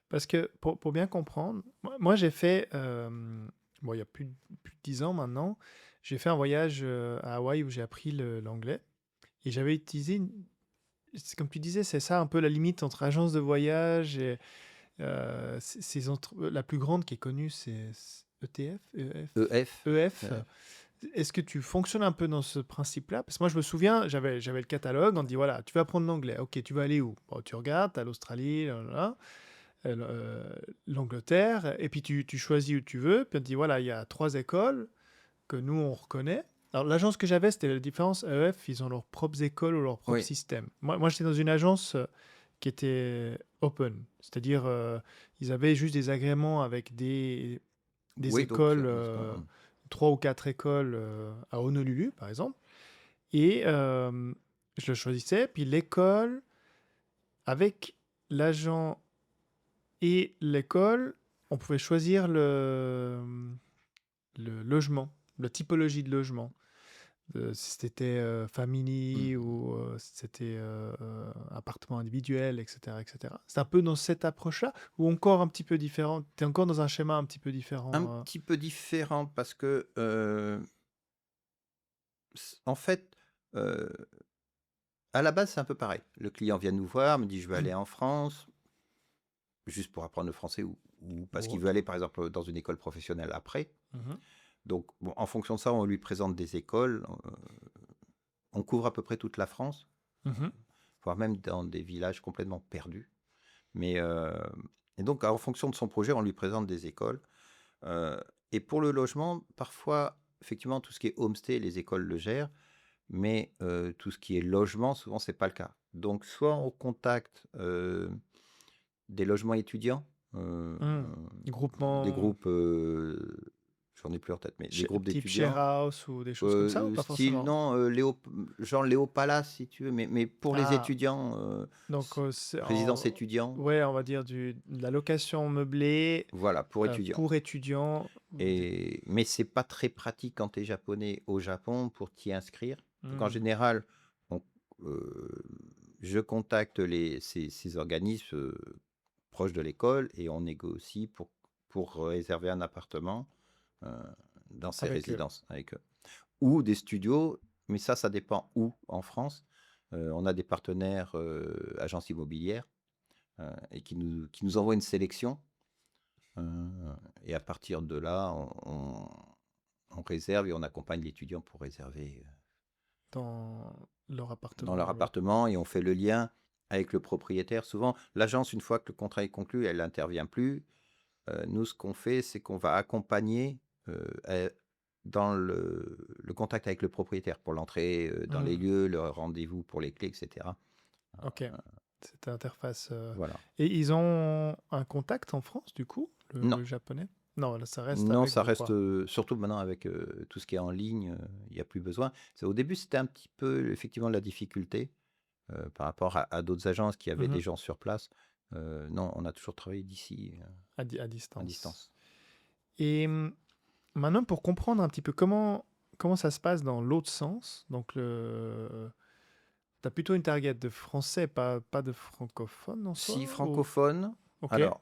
Parce que pour bien comprendre, moi j'ai fait, bon il y a plus de 10 ans maintenant, j'ai fait un voyage à Hawaï où j'ai appris l'anglais. Et j'avais utilisé, c'est comme tu disais, c'est ça un peu la limite entre agence de voyage et la plus grande qui est connue, c'est ETF, EF, EF. Est-ce que tu fonctionnes un peu dans ce principe-là? Parce que moi, je me souviens, j'avais le catalogue, on dit, voilà, tu vas apprendre l'anglais. Ok, tu vas aller où? Bon, tu regardes, tu as l'Australie, l'Angleterre, et puis tu choisis où tu veux. Puis on te dit, voilà, il y a 3 écoles que nous, on reconnaît. Alors, l'agence que j'avais, c'était la différence. EF, ils ont leurs propres écoles ou leur propre oui, système. Moi j'étais dans une agence qui était open. C'est-à-dire, ils avaient juste des agréments avec des oui, donc écoles, 3 ou 4 écoles à Honolulu, par exemple. Et je le choisissais. Puis l'école, avec l'agent et l'école, on pouvait choisir le logement, la typologie de logement. Si c'était family ou si c'était appartement individuel, etc., etc. C'est un peu dans cette approche-là ou encore un petit peu différent. Tu es encore dans un schéma un petit peu un différent. petit peu différent parce que, en fait, à la base, c'est un peu pareil. Le client vient nous voir, me dit, je veux aller en France, juste pour apprendre le français ou parce Ou qu'il veut autre. aller, par exemple, dans une école professionnelle après. Mhm. Donc, bon, en fonction de ça, on lui présente des écoles. On couvre à peu près toute la France, Mhm. voire même dans des villages complètement perdus. Mais, et donc, en fonction de son projet, on lui présente des écoles. Et pour le logement, parfois, effectivement, tout ce qui est homestay, les écoles le gèrent. Mais tout ce qui est logement, souvent, c'est pas le cas. Donc, soit on contacte des logements étudiants, Hmm. des Groupement, groupes, j'en ai plus en tête, mais des groupes type share d'étudiants. house ou des choses comme ça ou pas Style, forcément? non, genre Léo Palace, si tu veux, mais pour les Ah, étudiants, donc c'est résidence étudiants, ouais, on va dire de la location meublée voilà, pour étudiants. pour étudiants. Mais c'est pas très pratique quand tu es japonais au Japon pour t'y inscrire. Donc en Hmm. général, on- euh, je contacte ces organismes proches de l'école et on négocie pour réserver un appartement euh, dans ces Avec eux. résidences avec eux. Ou des studios, mais ça dépend où en France. On a des partenaires agences immobilières et qui nous envoient une sélection. Et à partir de là, on réserve et on accompagne l'étudiant pour réserver Dans leur dans appartement. leur appartement et on fait le lien avec le propriétaire. Souvent, l'agence, une fois que le contrat est conclu, elle n'intervient plus. nous, ce qu'on fait, c'est qu'on va accompagner dans le contact avec le propriétaire pour l'entrée dans les lieux, le rendez-vous pour les clés, etc. Ok. Cette interface. Voilà. Et ils ont un contact en France, du coup, Non, le japonais? Non, là, ça reste non, avec ça vous, reste quoi. surtout maintenant avec tout ce qui est en ligne, il n'y a plus besoin. Au début, c'était un petit peu effectivement la difficulté par rapport à d'autres agences qui avaient des Mhm. gens sur place. Non, on a toujours travaillé d'ici À à distance. distance. Et maintenant, pour comprendre un petit peu comment ça se passe dans l'autre sens, donc t'as plutôt une target de français, pas de francophones en soi, Si ou... francophone, Ok, alors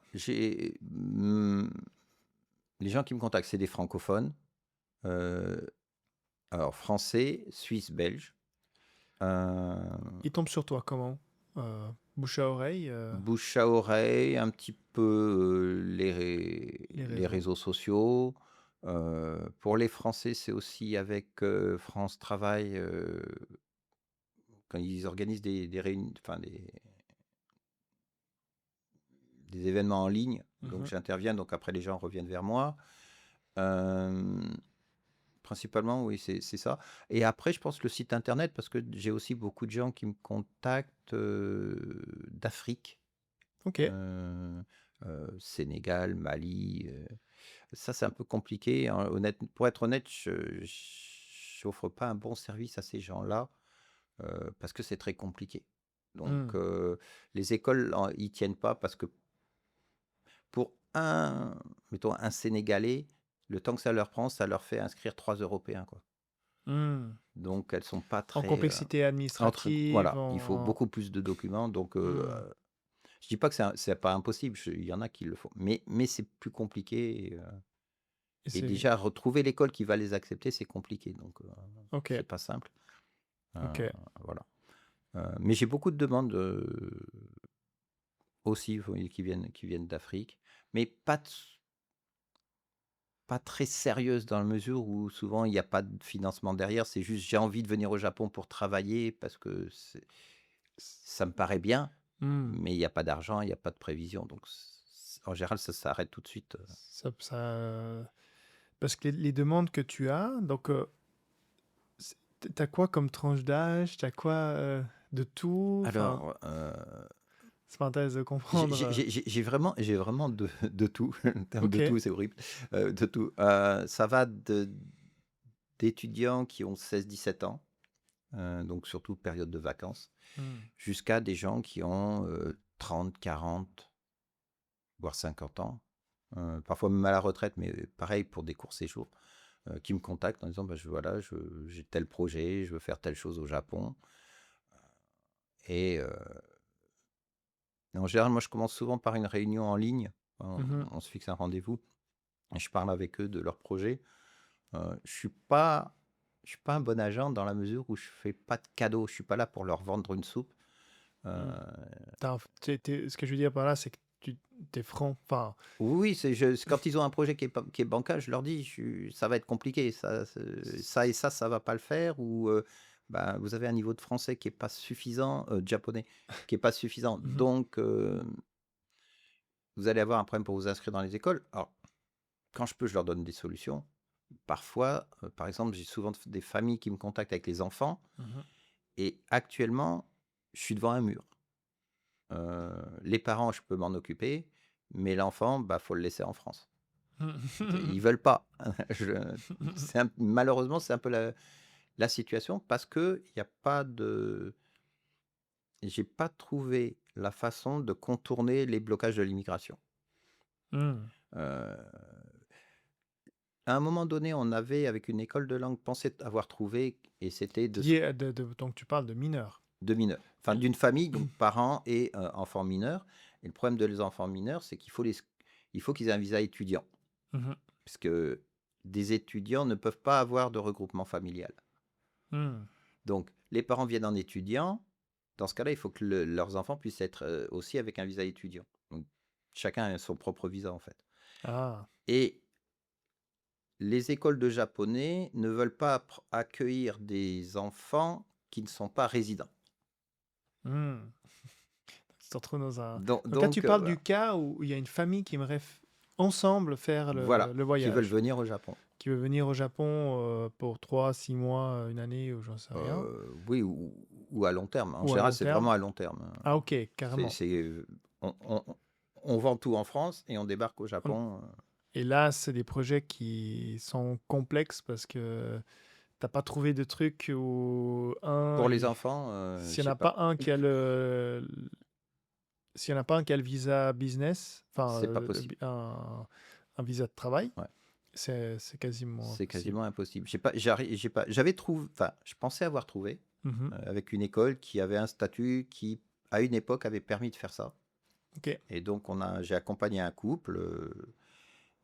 les gens qui me contactent, c'est des francophones. euh, alors français, suisse, belge. Euh, ils tombent sur toi comment? Bouche à oreille, Bouche à oreille, un petit peu les les réseaux. réseaux sociaux. Pour les Français, c'est aussi avec France Travail quand ils organisent des réunions, enfin des événements en ligne. Donc Mhm. j'interviens, donc après les gens reviennent vers moi. Euh, Principalement, oui, c'est ça. Et après, je pense le site internet, parce que j'ai aussi beaucoup de gens qui me contactent d'Afrique, Ok. Sénégal, Mali. Ça, c'est un peu compliqué, hein. Pour être honnête, je n'offre pas un bon service à ces gens-là parce que c'est très compliqué. Donc, Hmm. les écoles, ils tiennent pas parce que pour mettons, un Sénégalais, le temps que ça leur prend, ça leur fait inscrire 3 Européens, quoi. Hmm. Donc, elles sont pas En très. complexité administrative, Voilà, il faut beaucoup plus de documents. Donc, Hmm. je dis pas que c'est pas impossible. Il y en a qui le font, mais c'est plus compliqué. Et Et c'est... déjà, retrouver l'école qui va les accepter, c'est compliqué. Donc, Ok, c'est pas simple. Euh, ok. voilà. Mais j'ai beaucoup de demandes aussi oui, qui viennent d'Afrique, mais pas très sérieuses dans la mesure où souvent il n'y a pas de financement derrière. C'est juste j'ai envie de venir au Japon pour travailler parce que ça me paraît bien, Hmm. mais il n'y a pas d'argent, il n'y a pas de prévision. Donc, en général, ça s'arrête tout de suite. Parce que les demandes que tu as, donc t'as quoi comme tranche d'âge? T'as quoi de tout? Enfin, Alors, ça m'intéresse de comprendre. j'ai vraiment de tout. Le terme Ok. de tout, c'est horrible. De tout. Ça va d'étudiants qui ont 16-17 ans, donc surtout période de vacances, Hmm. jusqu'à des gens qui ont 30, 40, voire 50 ans. Parfois même à la retraite, mais pareil pour des courts séjours, qui me contactent en disant bah, voilà, j'ai tel projet, je veux faire telle chose au Japon. Et en général, moi, je commence souvent par une réunion en ligne. Mhm. On se fixe un rendez-vous et je parle avec eux de leur projet. Je suis pas un bon agent dans la mesure où je fais pas de cadeaux. Je suis pas là pour leur vendre une soupe. Euh, Hmm. Ce que je veux dire par là, c'est que tu t'es franc. Enfin, oui, c'est quand ils ont un projet qui est bancal, je leur dis, ça va être compliqué. Ça et ça va pas le faire. Ou bah, vous avez un niveau de français qui est pas suffisant, de japonais, qui est pas suffisant. mhm. Donc, vous allez avoir un problème pour vous inscrire dans les écoles. Alors, quand je peux, je leur donne des solutions. Parfois, par exemple, j'ai souvent des familles qui me contactent avec les enfants. Mhm. Et actuellement, je suis devant un mur. Les parents, je peux m'en occuper, mais l'enfant, bah, faut le laisser en France. Ils veulent pas. Malheureusement, c'est un peu la situation parce que il y a pas de. J'ai pas trouvé la façon de contourner les blocages de l'immigration. Hmm. Euh, à un moment donné, on avait, avec une école de langue, pensé avoir trouvé, et c'était Tu dis, donc tu parles de mineurs. de mineurs. Enfin, d'une famille, donc parents et enfants mineurs. Et le problème de les enfants mineurs, c'est il faut qu'ils aient un visa étudiant. Mhm. Parce que des étudiants ne peuvent pas avoir de regroupement familial. Hmm. Donc, les parents viennent en étudiant. Dans ce cas-là, il faut que leurs enfants puissent être aussi avec un visa étudiant. Donc, chacun a son propre visa, en fait. Ah. Et les écoles de japonais ne veulent pas accueillir des enfants qui ne sont pas résidents. Hmm. Tu te retrouves dans un... Donc, Donc là, tu donc, parles voilà. du cas où il y a une famille qui aimerait ensemble faire Voilà, le qui veulent voyage. venir au Japon. Qui veut venir au Japon pour 3, 6 mois, une année ou j'en sais rien. Oui, ou à long terme. En Ou à général, long c'est terme. vraiment à long terme. Ah ok, C'est, carrément. c'est, on vend tout en France et on débarque au On- Japon. Et là, c'est des projets qui sont complexes parce que t'as pas trouvé de truc où Pour les enfants, je s'il n'y en sais a pas. pas un qui a s'il y en a pas un qui a le visa business, enfin C'est pas possible. un visa de travail, Ouais. c'est quasiment C'est impossible. quasiment impossible. J'avais trouvé, enfin, je pensais avoir trouvé Mhm. avec une école qui avait un statut qui, à une époque, avait permis de faire ça. Ok. Et donc, j'ai accompagné un couple.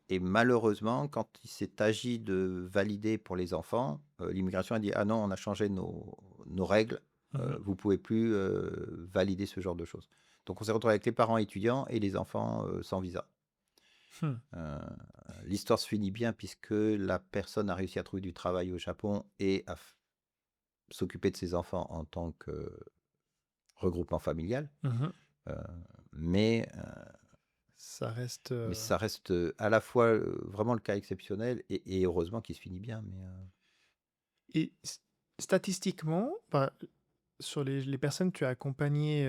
Et malheureusement, quand il s'est agi de valider pour les enfants, l'immigration a dit: Ah non, on a changé nos règles. Mhm. Vous pouvez plus valider ce genre de choses. Donc, on s'est retrouvé avec les parents étudiants et les enfants sans visa. Hmm. L'histoire se finit bien puisque la personne a réussi à trouver du travail au Japon et à s'occuper de ses enfants en tant que regroupement familial. Mhm. Euh, mais, Ça reste. mais ça reste à la fois vraiment le cas exceptionnel et heureusement qu'il se finit bien. Et statistiquement, bah, sur les personnes que tu as accompagnées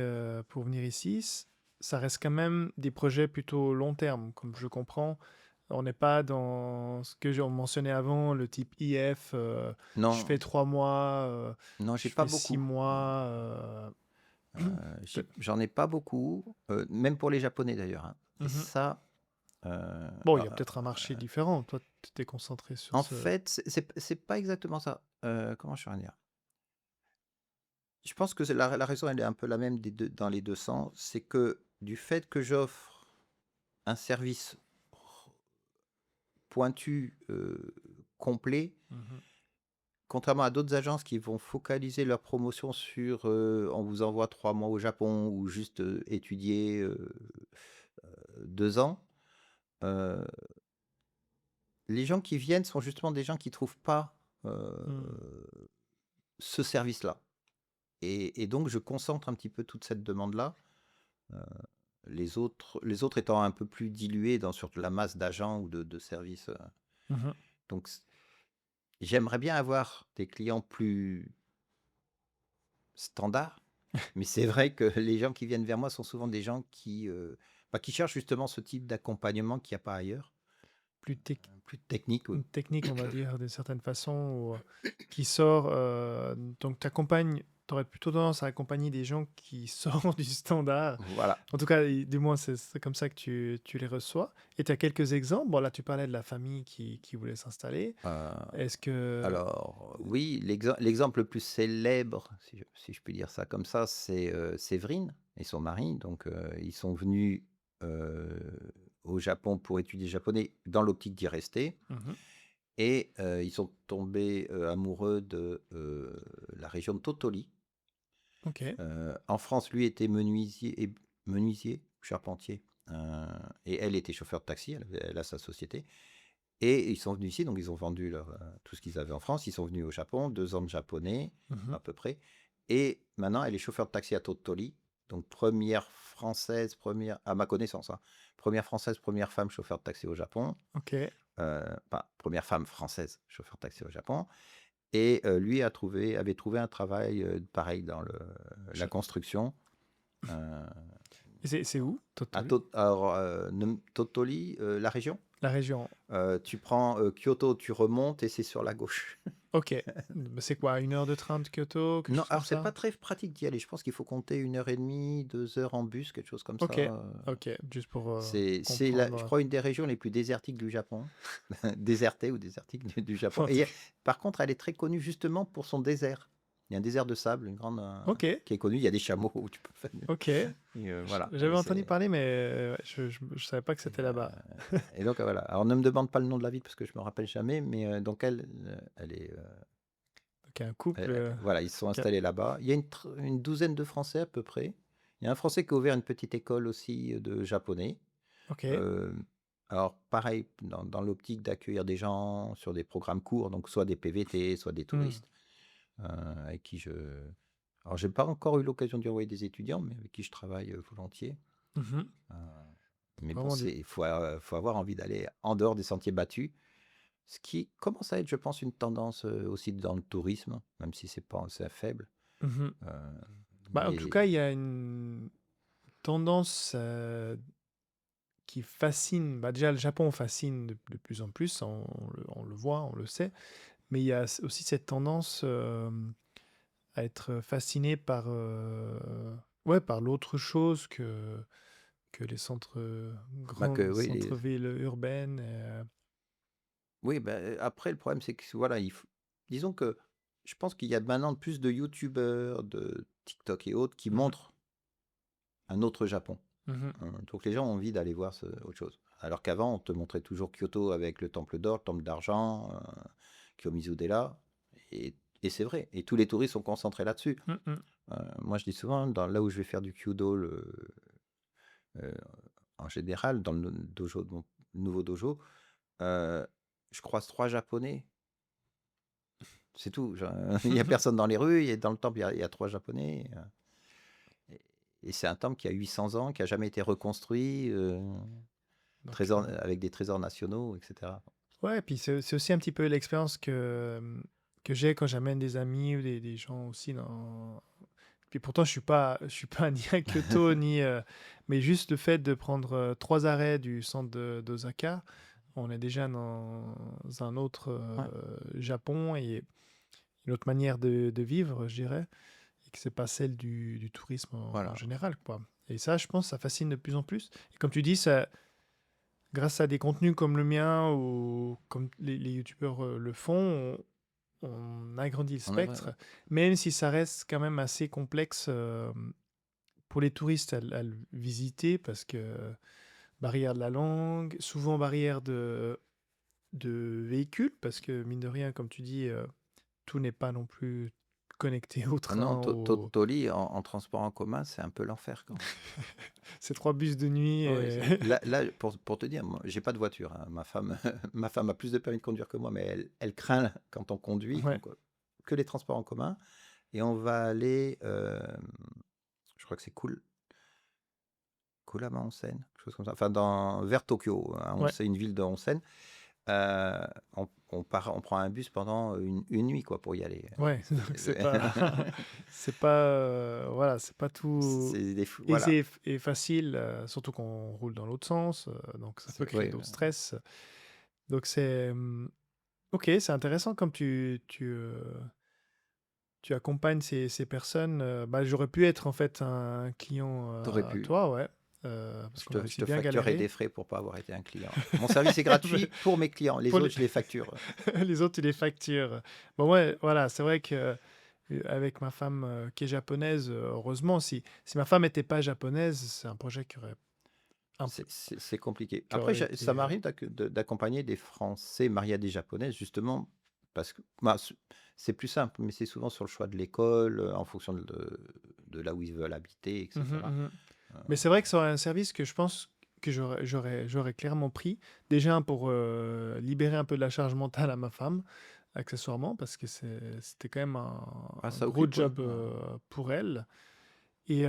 pour venir ici, ça reste quand même des projets plutôt long terme, comme je comprends. On n'est pas dans ce que j'ai mentionné avant, le type IF, je fais Non, 3 mois, non, j'ai je pas fais six beaucoup. mois. J'en ai pas beaucoup, même pour les Japonais d'ailleurs, hein. Et Mhm. ça, euh, Bon, il y a euh, peut-être un marché différent. Toi, tu t'es concentré sur en ce. fait, c'est pas exactement ça. Comment je vais dire? Je pense que la raison, elle est un peu la même dans les deux sens. C'est que du fait que j'offre un service pointu, complet, Mhm. contrairement à d'autres agences qui vont focaliser leur promotion sur on vous envoie 3 mois au Japon ou juste étudier 2 ans, euh, les gens qui viennent sont justement des gens qui trouvent pas Hmm. ce service-là. Et donc, je concentre un petit peu toute cette demande-là. euh, les autres étant un peu plus dilués sur la masse d'agents ou de services. Mhm. Donc, j'aimerais bien avoir des clients plus standards, mais c'est vrai que les gens qui viennent vers moi sont souvent des gens qui cherchent justement ce type d'accompagnement qu'il n'y a pas ailleurs, Plus plus technique. Oui. technique, on va dire, d'une certaine façon, qui sort. Donc, tu aurais plutôt tendance à accompagner des gens qui sortent du standard. Voilà. En tout cas, du moins, c'est comme ça que tu les reçois. Et tu as quelques exemples. Bon, là, tu parlais de la famille qui voulait s'installer. Euh, Est-ce que. alors, oui, l'exemple le plus célèbre, si je puis dire ça comme ça, c'est Séverine et son mari. Donc, ils sont venus euh, au Japon pour étudier le japonais dans l'optique d'y rester. Mhm. Et ils sont tombés amoureux de la région de Totoli. Ok. En France, lui était menuisier, charpentier. Et elle était chauffeur de taxi, elle a sa société. Et ils sont venus ici, donc ils ont vendu tout ce qu'ils avaient en France. Ils sont venus au Japon, 2 ans de japonais Mhm. à peu près. Et maintenant, elle est chauffeur de taxi à Totoli. Donc première française, à ma connaissance, hein, première française, première femme chauffeur de taxi au Japon. Ok. Première femme française chauffeur de taxi au Japon. Et lui avait trouvé un travail pareil dans la Je- construction. euh, Et c'est où, Totoli? alors, Totoli, la région. La région. Tu prends Kyoto, tu remontes et c'est sur la gauche. Ok. Mais c'est quoi, 1 heure de train de Kyoto, quelque Non, chose comme alors c'est pas ça? très pratique d'y aller. Je pense qu'il faut compter 1h30, 2 heures en bus, quelque chose comme ça. Ok. Ok. Juste pour Je comprendre. crois, une des régions les plus désertiques du Japon. Désertée ou désertique du Japon. En tout Et cas. par contre, elle est très connue justement pour son désert. Il y a un désert de sable, une grande, Ok. qui est connu. Il y a des chameaux où tu peux faire. Ok. Voilà. J'avais entendu parler, mais je savais pas que Et, c'était là-bas. et donc voilà. Alors ne me demande pas le nom de la ville parce que je me rappelle jamais, mais donc elle est. Donc, un couple. Voilà, ils se sont Qui installés là-bas. Il y a une douzaine de Français à peu près. Il y a un Français qui a ouvert une petite école aussi de japonais. Ok. Euh, alors pareil, dans l'optique d'accueillir des gens sur des programmes courts, donc soit des PVT, soit des Hmm. touristes, avec qui je. Alors j'ai pas encore eu l'occasion d'y envoyer des étudiants, mais avec qui je travaille volontiers. Mhm. Euh, Mais bon, Vraiment des... faut avoir envie d'aller en dehors des sentiers battus, ce qui commence à être, je pense, une tendance aussi dans le tourisme, même si c'est faible. Mhm. Euh, Bah, en tout mais cas, il y a une tendance qui fascine. Bah, déjà, le Japon fascine de plus en plus, on le voit, on le sait. Mais il y a aussi cette tendance à être fasciné par, ouais, par l'autre chose que les centres, bah que grandes oui, centres-villes urbaines. oui, bah, après le problème c'est que voilà, disons que je pense qu'il y a maintenant plus de youtubeurs, de TikTok et autres qui Mhm, montrent un autre Japon. mhm. Donc les gens ont envie d'aller voir autre chose. Alors qu'avant, on te montrait toujours Kyoto avec le temple d'or, le temple d'argent, Kiyomizu-dera. Et c'est vrai. Et tous les touristes sont concentrés là-dessus. Mhm. Moi, je dis souvent, là où je vais faire du Kyudo, euh, en général, dans le dojo, mon nouveau dojo, euh, je croise 3 Japonais. C'est tout. Il n'y a personne dans les rues. Dans le temple, il y a 3 Japonais. Et c'est un temple qui a 800 ans, qui n'a jamais été reconstruit. Donc, Avec des trésors nationaux, etc. ouais, et puis c'est aussi un petit peu l'expérience que j'ai quand j'amène des amis ou des gens aussi dans. Puis pourtant, je suis pas ni à Kyoto, ni. Mais juste le fait de prendre 3 arrêts du centre d'Osaka, on est déjà dans un autre Ouais, Japon et une autre manière de vivre, je dirais, et que c'est pas celle du tourisme en voilà. général, quoi. Et ça, je pense, ça fascine de plus en plus. Et comme tu dis, ça, grâce à des contenus comme le mien ou comme les youtubeurs le font, on agrandit le On a vrai. spectre, même si ça reste quand même assez complexe pour les touristes à le visiter, parce que barrière de la langue, souvent barrière de véhicules, parce que mine de rien, comme tu dis, tout n'est pas non plus connecté au Ah non, train, au... Toli, en transport en commun, c'est un peu l'enfer quand même. ces 3 bus de nuit. Ah ouais, là, pour te dire, moi, j'ai pas de voiture, hein. Ma femme, ma femme a plus de permis de conduire que moi, mais elle craint quand on conduit, Ouais, que les transports en commun. Et on va aller, je crois que c'est Kurama Onsen, quelque chose comme ça. Enfin, vers Tokyo, hein. ouais, C'est une ville de Onsen. On prend un bus pendant une nuit, quoi, pour y aller. ouais. Donc c'est pas, c'est pas, voilà, c'est pas tout C'est voilà. aisé et facile, surtout quand on roule dans l'autre sens, donc ça peut créer Oui, d'autres stress. Donc c'est, ok, c'est intéressant comme tu accompagnes ces personnes. Bah, j'aurais pu être en fait un client t'aurais à pu. toi, ouais, parce Je qu'on a te, je aussi te bien facturerai galéré. des frais pour pas avoir été un client. Mon service est gratuit pour mes clients. Les Pour les... autres, je les facture. les autres, tu les factures. Bon, ouais, voilà, c'est vrai que avec ma femme qui est japonaise, heureusement, si ma femme n'était pas japonaise, c'est un projet un peu, C'est compliqué. qui Après, aurait été. ça m'arrive d'accompagner des Français mariés à des Japonaises, justement, parce que bah, c'est plus simple, mais c'est souvent sur le choix de l'école, en fonction de là où ils veulent habiter, Mhm, etc. mhm. Euh, Mais c'est vrai que ça aurait un service que je pense que j'aurais clairement pris. Déjà pour libérer un peu de la charge mentale à ma femme, accessoirement, parce que c'était quand même ah, un ça gros occupe, ouais. job pour elle. Et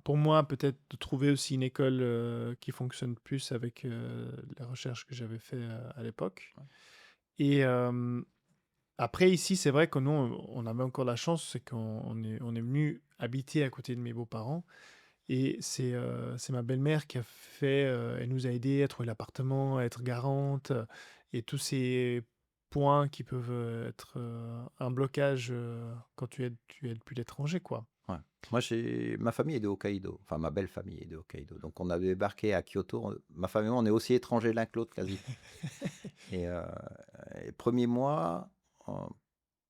pour moi, peut-être de trouver aussi une école qui fonctionne plus avec les recherches que j'avais fait à l'époque. Et après, ici, c'est vrai que nous, on avait encore la chance, c'est qu'on est venu habiter à côté de mes beaux-parents. Et c'est ma belle-mère qui a fait, elle nous a aidés à trouver l'appartement, à être garante, et tous ces points qui peuvent être un blocage quand tu es depuis l'étranger, quoi. Ouais. Moi, ma famille est de Hokkaido. Enfin, ma belle famille est de Hokkaido. Donc, on a débarqué à Kyoto. Ma famille et moi, on est aussi étrangers l'un que l'autre, quasi. Et, premier mois, on,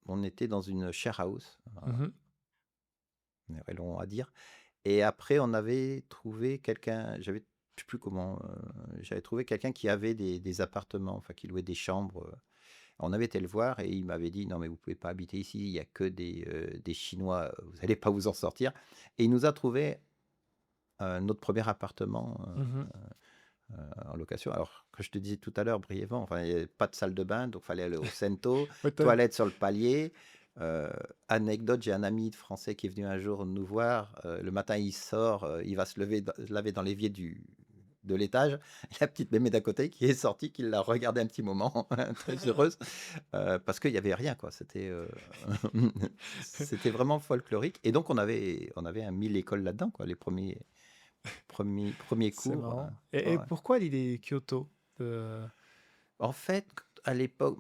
on était dans une share house. Mhm. C'est long à dire. Et après, on avait trouvé quelqu'un, je sais plus comment, j'avais trouvé quelqu'un qui avait des appartements, enfin, qui louait des chambres. On avait été le voir et il m'avait dit, non, mais vous pouvez pas habiter ici, il y a que des Chinois, vous allez pas vous en sortir. Et il nous a trouvé notre premier appartement Mhm. en location. Alors, que je te disais tout à l'heure brièvement, enfin, il n'y avait pas de salle de bain, donc il fallait aller au Sento, Ouais, toilette sur le palier. Anecdote, j'ai un ami français qui est venu un jour nous voir. Le matin, il sort, il va se laver dans l'évier de l'étage, la petite mémé d'à côté qui est sortie, qui l'a regardé un petit moment, très heureuse, parce qu'il y avait rien, quoi. C'était vraiment folklorique et donc on avait mis l'école là-dedans, quoi, les premiers C'est cours, marrant. ouais, Et ouais. pourquoi l'idée Kyoto? De- En fait, à l'époque,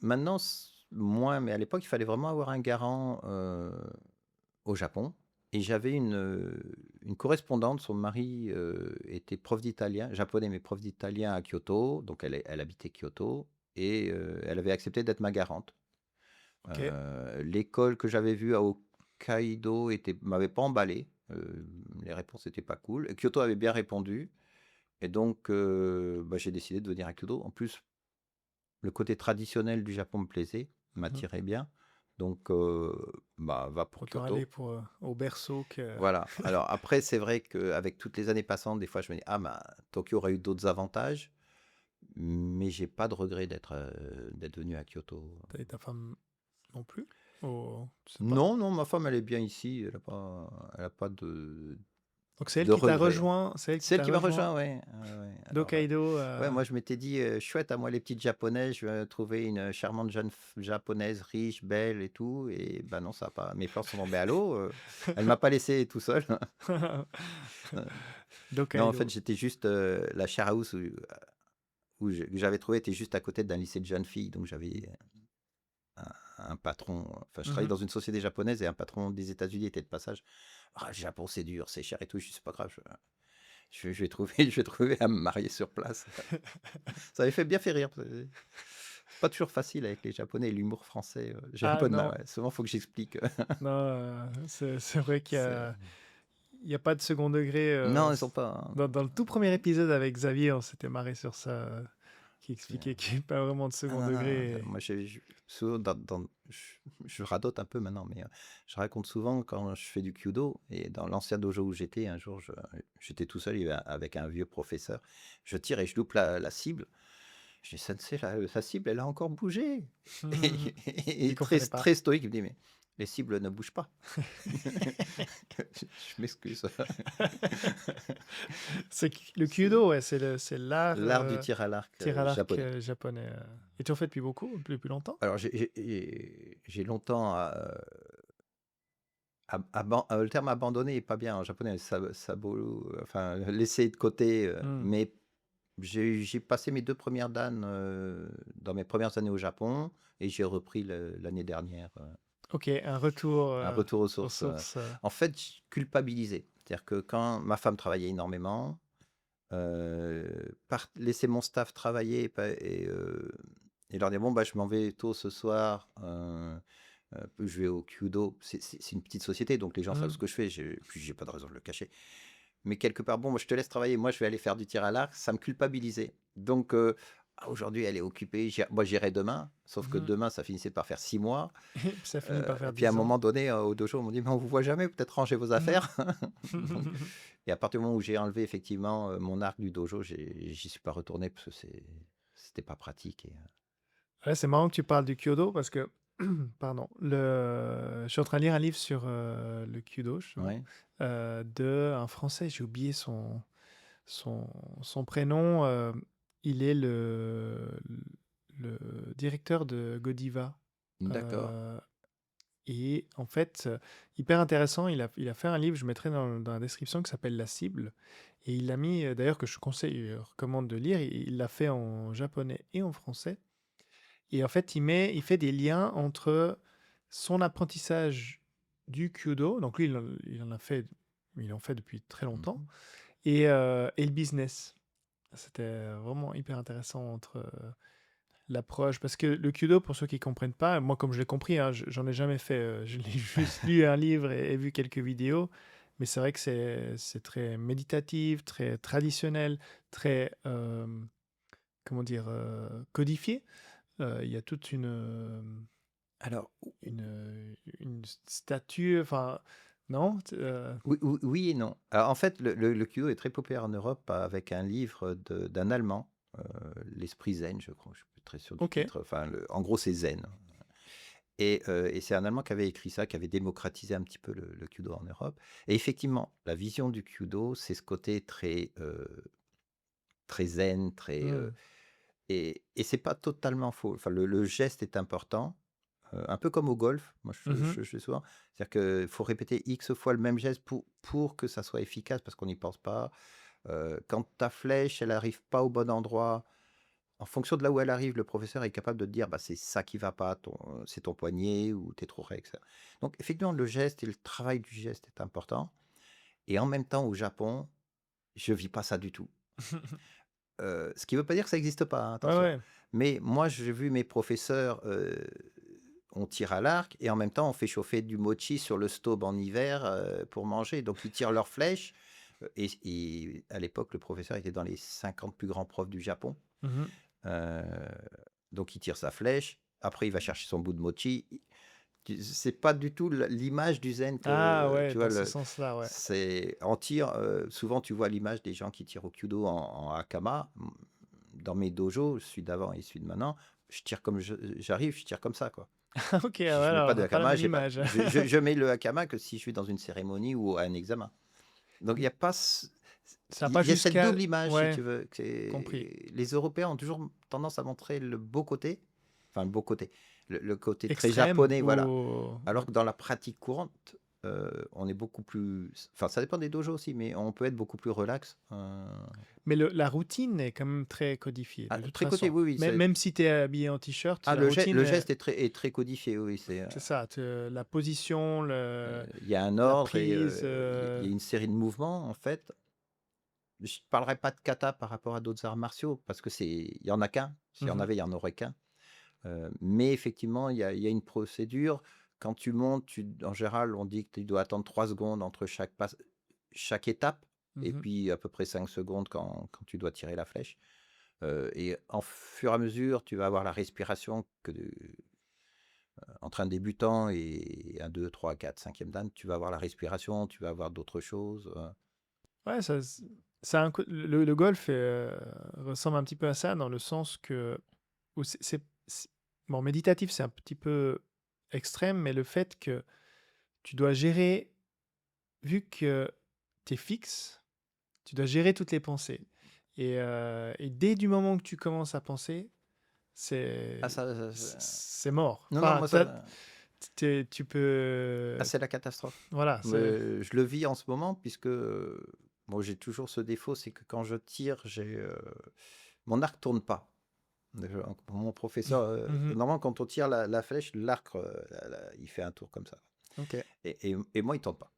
maintenant, moins, mais à l'époque, il fallait vraiment avoir un garant au Japon. Et j'avais une correspondante, son mari était prof d'italien, japonais, mais prof d'italien à Kyoto. Donc, elle habitait Kyoto et elle avait accepté d'être ma garante. Ok, L'école que j'avais vue à Hokkaido m'avait pas emballé. Les réponses n'étaient pas cool. Et Kyoto avait bien répondu. Et donc, j'ai décidé de venir à Kyoto. En plus, le côté traditionnel du Japon me plaisait, mhm. m'attirait bien. Donc, va pour Autant aller Kyoto. pour, au berceau que... Voilà. Alors après, c'est vrai qu'avec toutes les années passantes, des fois, je me dis, ah, Tokyo aurait eu d'autres avantages, mais j'ai pas de regret d'être venu à Kyoto. Et ta femme non plus? Ou je sais pas. Non, non, ma femme, elle est bien ici. Elle a pas Donc c'est elle de qui t'a regrets. rejoint, c'est elle qui C'est elle t'a qui m'a rejoint rejoint, ouais. Ouais, ouais. Alors, d'Hokkaido. ouais, moi, je m'étais dit, chouette, à moi, les petites japonaises, je vais trouver une charmante jeune japonaise, riche, belle et tout. Et ben non, ça a pas. Mes plans sont tombés à l'eau. Elle m'a pas laissé tout seul. Non, en fait, D'Hokkaido. j'étais juste. La share house que j'avais trouvé était juste à côté d'un lycée de jeunes filles. Donc, j'avais un patron. Enfin, je travaillais Mhm. dans une société japonaise et un patron des États-Unis était de passage. Ah, le Japon, c'est dur, c'est cher et tout. Je dis, c'est pas grave. Je vais trouver, je vais trouver à me marier sur place. Ça avait bien fait rire. C'est pas toujours facile avec les Japonais et l'humour français. J'ai un Ah peu de mal. non, Ouais. Souvent, il faut que j'explique. non, c'est vrai qu'il y C'est- a, il y a pas de second degré. Non, ils sont pas. Dans le tout premier épisode avec Xavier, on s'était marré sur ça, qui C'est- expliquait qu'il n'y a pas vraiment de Ah second non, non, degré. moi, souvent, je radote un peu maintenant, mais je raconte souvent quand je fais du Kyudo, et dans l'ancien dojo où j'étais, un jour, j'étais tout seul avec un vieux professeur. Je tire et je loupe la cible. Je dis, Sensei, sa cible, elle a encore bougé. Et, Il très, comprenait pas. très stoïque, il me dit, mais les cibles ne bougent pas. Je m'excuse. C'est le C'est Kyudo, ouais, c'est l'art l'art du tir à l'arc tir à l'arc japonais. japonais. Et tu en fais depuis beaucoup, depuis longtemps? Alors, j'ai longtemps le terme abandonné est pas bien en japonais, enfin, laissé de côté, Hmm. mais j'ai passé mes 2 premières dan dans mes premières années au Japon et j'ai repris l'année dernière, Ok, un retour un retour aux aux sources. sources. En fait, je culpabilisais. C'est-à-dire que quand ma femme travaillait énormément, laisser mon staff travailler et leur dire: «Bon, bah, je m'en vais tôt ce soir, je vais au Kyudo». C'est une petite société, donc les gens savent Hmm. ce que je fais, puis j'ai pas de raison de le cacher. Mais quelque part, bon, moi, je te laisse travailler, moi, je vais aller faire du tir à l'arc, ça me culpabilisait. Donc, aujourd'hui, elle est occupée, moi, j'irai demain, sauf que Mhm. demain, ça finissait par faire 6 mois. Et puis ça finit par Et faire puis à un 10 ans. moment donné, au dojo, on m'a dit: «Mais on vous voit jamais, peut-être ranger vos Mhm. affaires». Donc, et à partir du moment où j'ai enlevé effectivement mon arc du dojo, j'y suis pas retourné parce que c'était pas pratique. Ouais, c'est marrant que tu parles du Kyudo parce que, pardon, je suis en train de lire un livre sur le Kyudo, justement, Ouais, de un Français, j'ai oublié son, son prénom. Il est le directeur de Godiva. d'accord, Euh, et en fait, hyper intéressant, il a fait un livre, je mettrai dans la description, qui s'appelle La Cible. Et il l'a mis, d'ailleurs, que je conseille, recommande de lire. Il l'a fait en japonais et en français. Et en fait, il fait des liens entre son apprentissage du Kyudo, donc lui, il en fait depuis très longtemps, mhm, et le business. C'était vraiment hyper intéressant entre l'approche, parce que le Kyudo, pour ceux qui ne comprennent pas, moi, comme je l'ai compris, hein, j'en ai jamais fait, je l'ai juste lu un livre et vu quelques vidéos, mais c'est vrai que c'est très méditatif, très traditionnel, très, comment dire, codifié. Il y a toute Alors, une statue, enfin, non? oui, oui, oui et non. Alors, en fait, le Kyudo est très populaire en Europe avec un livre d'un Allemand, l'Esprit Zen, je crois, je suis plus très sûr du Ok. titre. Enfin, en gros, c'est Zen. Et c'est un Allemand qui avait écrit ça, qui avait démocratisé un petit peu le Kyudo en Europe. Et effectivement, la vision du Kyudo, c'est ce côté très très zen, et c'est pas totalement faux. Enfin, le geste est important, un peu comme au golf. Moi, Mhm. je fais souvent. C'est-à-dire qu'il faut répéter X fois le même geste pour que ça soit efficace, parce qu'on n'y pense pas. Quand ta flèche, elle arrive pas au bon endroit, en fonction de là où elle arrive, le professeur est capable de te dire, bah, c'est ça qui va pas, c'est ton poignet ou tu es trop rec. Donc, effectivement, le geste et le travail du geste est important. Et en même temps, au Japon, je vis pas ça du tout. Ce qui veut pas dire que ça existe pas, hein, Ouais, attention. ouais. Mais moi, j'ai vu mes professeurs, on tire à l'arc et en même temps, on fait chauffer du mochi sur le stove en hiver, pour manger. Donc ils tirent leurs flèches, et à l'époque, le professeur était dans les 50 plus grands profs du Japon. Mhm. Heu, donc il tire sa flèche, après il va chercher son bout de mochi. C'est pas du tout l'image du zen Ah que ouais, tu vois dans ce le sens-là, ouais. c'est en tir, souvent tu vois l'image des gens qui tirent au kyudo en hakama. Dans mes dojos, celui d'avant et celui de maintenant, je tire comme j'arrive, je tire comme ça, quoi. Ok, ouais, Je mets alors pas on de n'a pas la hakama, même j'ai pas image. je mets le hakama que si je suis dans une cérémonie ou à un examen. Donc il y a pas Ça n'a pas il y a cette jusqu'à... double image, si Ouais, tu veux. compris. Les Européens ont toujours tendance à montrer le beau côté, enfin le beau côté, le côté très Extrême japonais, voilà. ou... Alors que dans la pratique courante, on est beaucoup plus, enfin ça dépend des dojos aussi, mais on peut être beaucoup plus relax. Mais la routine est quand même très codifiée, de toute Très côté, façon. oui, oui. Même si tu es habillé en t-shirt, la Le routine, geste est très codifié, oui. c'est ça. La position, Il y a un la ordre et prise. il y a une série de mouvements, en fait. Je ne parlerai pas de kata par rapport à d'autres arts martiaux, parce que il y en a qu'un. S'il y en Mhm, avait, il y en aurait qu'un. Mais effectivement, il y a une procédure. Quand tu montes, en général, on dit que tu dois attendre 3 secondes entre chaque étape, et mhm. puis à peu près 5 secondes quand tu dois tirer la flèche. Et en fur et à mesure, tu vas avoir la respiration entre un débutant et un 2, 3, 4, 5e dan, tu vas avoir la respiration, tu vas avoir d'autres choses. Ouais, le golf ressemble un petit peu à ça, dans le sens que... où bon, méditatif, c'est un petit peu extrême, mais le fait que tu dois gérer, vu que tu es fixe, tu dois gérer toutes les pensées. Et dès du moment que tu commences à penser, Ah, c'est ça, c'est mort. non, non, Enfin, moi, ça, tu peux... c'est la catastrophe. Voilà, Je le vis en ce moment, puisque bon, j'ai toujours ce défaut, c'est que quand je tire, mon arc tourne pas. Mon professeur, Mhm. normalement, quand on tire la flèche, l'arc, il fait un tour comme ça. Ok. Et moi, il tourne pas.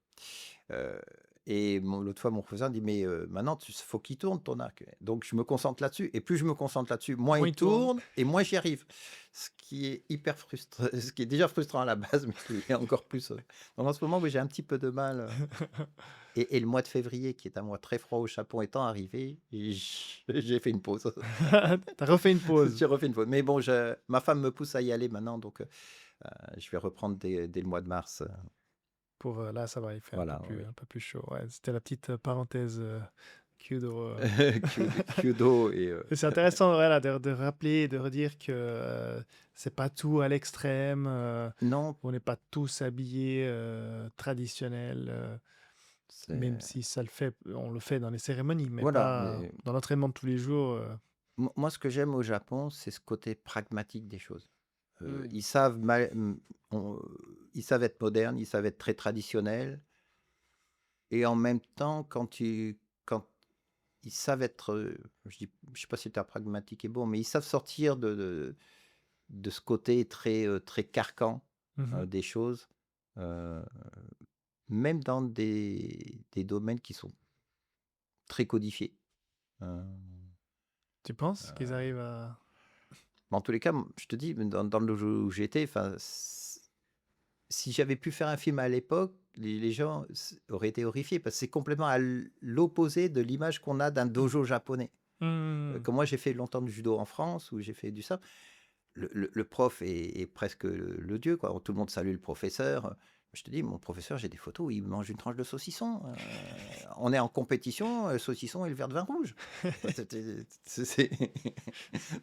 Euh, et l'autre fois, mon professeur dit, mais maintenant, faut qu'il tourne ton arc. Donc, je me concentre là-dessus. Et plus je me concentre là-dessus, moins Moi, il il tourne. tourne et moins j'y arrive. Ce qui est hyper frustrant, ce qui est déjà frustrant à la base, mais qui est encore plus. Donc, en ce moment, oui, j'ai un petit peu de mal. Et le mois de février, qui est un mois très froid au Japon, étant arrivé, j'ai fait une pause. T'as refait une pause. J'ai refait une pause. Mais bon, ma femme me pousse à y aller maintenant, donc je vais reprendre dès le mois de mars. Là, ça va, il fait Voilà, oui. un peu plus chaud. Ouais, c'était la petite parenthèse Kudo. Kyudo Et c'est intéressant, voilà, de rappeler, de redire que c'est pas tout à l'extrême. Non, On n'est pas tous habillés traditionnels, même c'est... si on le fait dans les cérémonies, mais Voilà, pas mais dans l'entraînement de tous les jours. moi, ce que j'aime au Japon, c'est ce côté pragmatique des choses. Hmm. Ils savent ils savent être modernes, ils savent être très traditionnels, et en même temps, quand ils savent être, je sais pas si le terme pragmatique est bon, mais ils savent sortir de ce côté très, très carcan, Mhm. des choses, heu, même dans des domaines qui sont très codifiés. Heu, Tu penses qu'ils heu, arrivent à... mais en tous les cas, je te dis, dans le dojo où j'étais, enfin, si j'avais pu faire un film à l'époque, les gens auraient été horrifiés, parce que c'est complètement à l'opposé de l'image qu'on a d'un dojo japonais. Hmm. Comme moi, j'ai fait longtemps du judo en France, où j'ai fait du ça. Le prof est presque le dieu, quoi. Tout le monde salue le professeur. Je te dis, mon professeur, j'ai des photos où il mange une tranche de saucisson. On est en compétition, saucisson et le verre de vin rouge. Enfin, Ils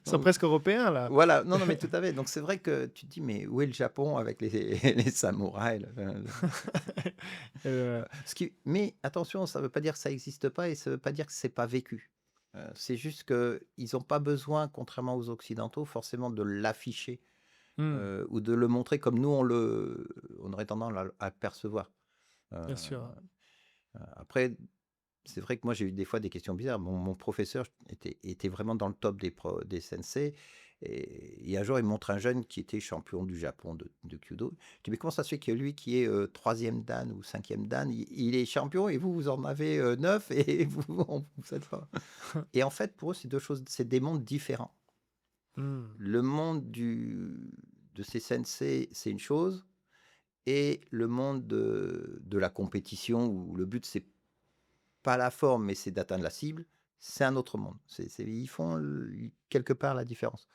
sont Donc, presque européens, là. voilà, non, non, mais tout à fait. Donc c'est vrai que tu te dis, mais où est le Japon avec les, les samouraïs Euh, Mais attention, ça ne veut pas dire que ça n'existe pas, et ça ne veut pas dire que c'est pas vécu. C'est juste qu'ils ont pas besoin, contrairement aux occidentaux, forcément de l'afficher, Mmh, ou de le montrer comme nous on aurait tendance à le percevoir. Heu, bien sûr. après, c'est vrai que moi, j'ai eu des fois des questions bizarres. Mon professeur était vraiment dans le top des sensei et un jour, il me montre un jeune qui était champion du Japon de Kyudo. Je dis: «Mais comment ça se fait que lui qui est, 3e dan ou 5e dan, il est champion et vous, vous en avez, 9 et vous êtes pas?» Et en fait, pour eux, c'est des mondes différents. Mmh, Le monde de ces sensei, c'est une chose et le monde de la compétition où le but, c'est pas la forme, mais c'est d'atteindre la cible, c'est un autre monde. Ils font quelque part la différence.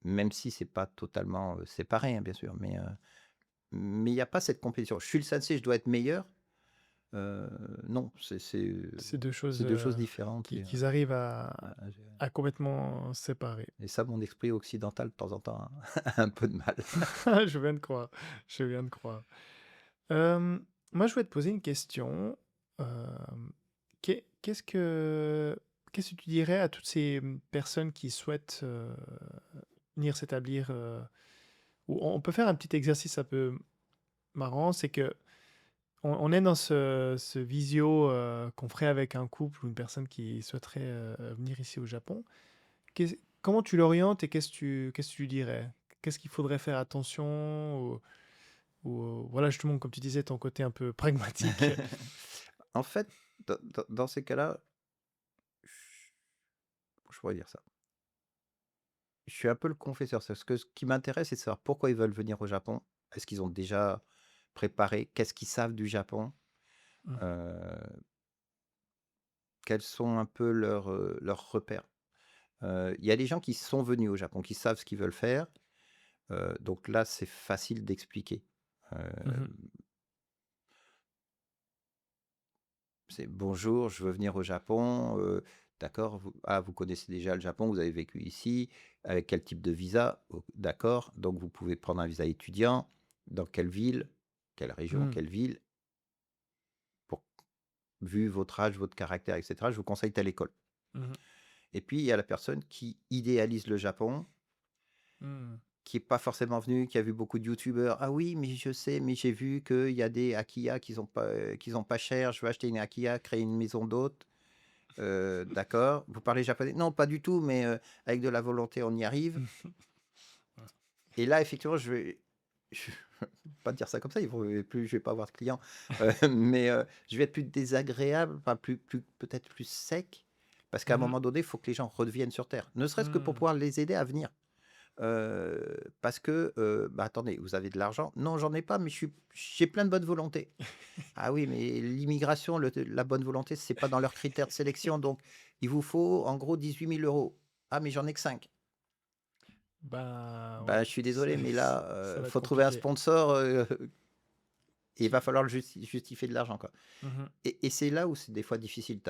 Même si c'est pas totalement séparé, hein, bien sûr, mais il n'y a pas cette compétition. Je suis le sensei, je dois être meilleur. Euh, non, c'est 2 choses, c'est deux choses différentes. qu'ils arrivent À gérer. à complètement séparer. Et ça, mon esprit occidental, de temps en temps, a un peu de mal. Je viens de croire, je viens de croire. Hem, Moi, je voulais te poser une question. Hem, qu'est-ce que tu dirais à toutes ces, personnes qui souhaitent, venir s'établir, ou on peut faire un petit exercice un peu marrant, c'est que on est dans ce visio, qu'on ferait avec un couple ou une personne qui souhaiterait, venir ici au Japon. Comment tu l'orientes et qu'est-ce que tu lui dirais? Qu'est-ce qu'il faudrait faire attention? Ou voilà, justement, comme tu disais, ton côté un peu pragmatique. En fait, dans ces cas-là, je pourrais dire ça. Je suis un peu le confesseur. C'est ce qui m'intéresse, c'est de savoir pourquoi ils veulent venir au Japon. Est-ce qu'ils ont déjà préparé? Qu'est-ce qu'ils savent du Japon? Mmh. Heu, quels sont un peu leurs repères? Il y a des gens qui sont venus au Japon, qui savent ce qu'ils veulent faire, donc là, c'est facile d'expliquer. Heu, Mmh. c'est: «Bonjour, je veux venir au Japon», d'accord, vous connaissez déjà le Japon, vous avez vécu ici, avec quel type de visa? O d'accord, donc vous pouvez prendre un visa étudiant. Dans quelle ville? Quelle région? Mmh. Quelle ville? Pour Vu votre âge, votre caractère et cetera, je vous conseille telle école. Mmh. Et puis il y a la personne qui idéalise le Japon, Mmh. qui est pas forcément venu, qui a vu beaucoup de youtubeurs. «Ah oui, mais je sais, mais j'ai vu qu'il y a des Akiya qui sont pas chers, je veux acheter une Akiya, créer une maison d'hôte». D'accord. Vous parlez japonais? Non, pas du tout, mais avec de la volonté, on y arrive. Et là, effectivement, je vais pas dire ça comme ça, je vais pas avoir de clients, mais je vais être plus désagréable, enfin plus peut-être plus sec, parce qu'à un Mmh. moment donné, il faut que les gens reviennent sur terre. Ne serait-ce que pour Mmh. pouvoir les aider à venir. Parce que, bah, attendez, vous avez de l'argent? Non, j'en ai pas, mais j'ai plein de bonne volonté. Ah oui, mais l'immigration, la bonne volonté, c'est pas dans leurs critères de sélection, donc il vous faut en gros 18 000 euros. Ah, mais j'en ai que 5. Bah, Bah, ouais, je suis désolé, c'est mais ça là, va être faut trouver un compliqué. sponsor, et il va falloir justifier de l'argent, quoi. Mmh. Et c'est là où c'est des fois difficile.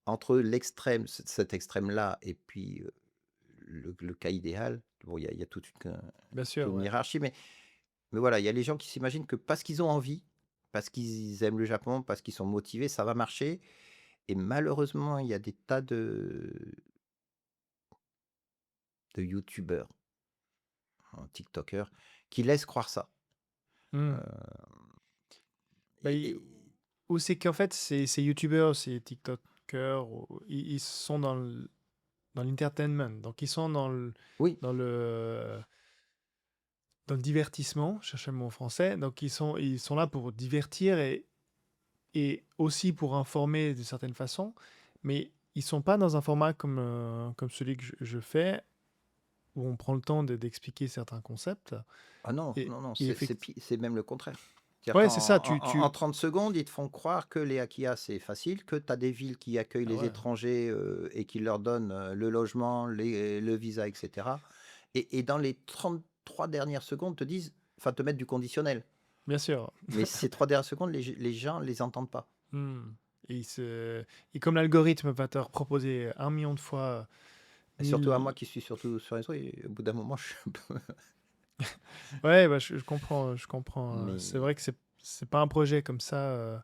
Entre l'extrême, cet extrême-là, et puis le cas idéal, bon, il y a Bien toute sûr, une ouais. hiérarchie, mais voilà, il y a les gens qui s'imaginent que parce qu'ils ont envie, parce qu'ils aiment le Japon, parce qu'ils sont motivés, ça va marcher. Et malheureusement, il y a des tas de youtubeurs, hein, tiktokers, qui laissent croire ça. Mmh. Heu Bah, et et ou c'est qu'en fait, ces youtubeurs, ces tiktokers, ou ils sont dans l'entertainment, donc ils sont oui, dans le dans le divertissement, je cherchais le mot en français, donc ils sont là pour divertir et aussi pour informer de certaines façons, mais ils sont pas dans un format comme celui que je fais, où on prend le temps d'expliquer certains concepts. ah non, Et, non, non, et effectivement, c'est même le contraire. C'est-à-dire ouais, c'est ça, qu'en 30 secondes, ils te font croire que les Akiya, c'est facile, que tu as des villes qui accueillent ah les ouais. étrangers, et qui leur donnent, le logement, le visa et cetera, et dans les 33 dernières secondes, te mettent du conditionnel. Bien sûr. Mais ces 3 dernières secondes, les gens les entendent pas. Hmm. Et comme l'algorithme va te proposer 1 million de fois Et surtout à 1000. moi qui suis surtout sur les réseaux, et au bout d'un moment, je suis un peu Ouais, bah, je comprends, je comprends. C'est mais vrai que c'est pas un projet comme ça,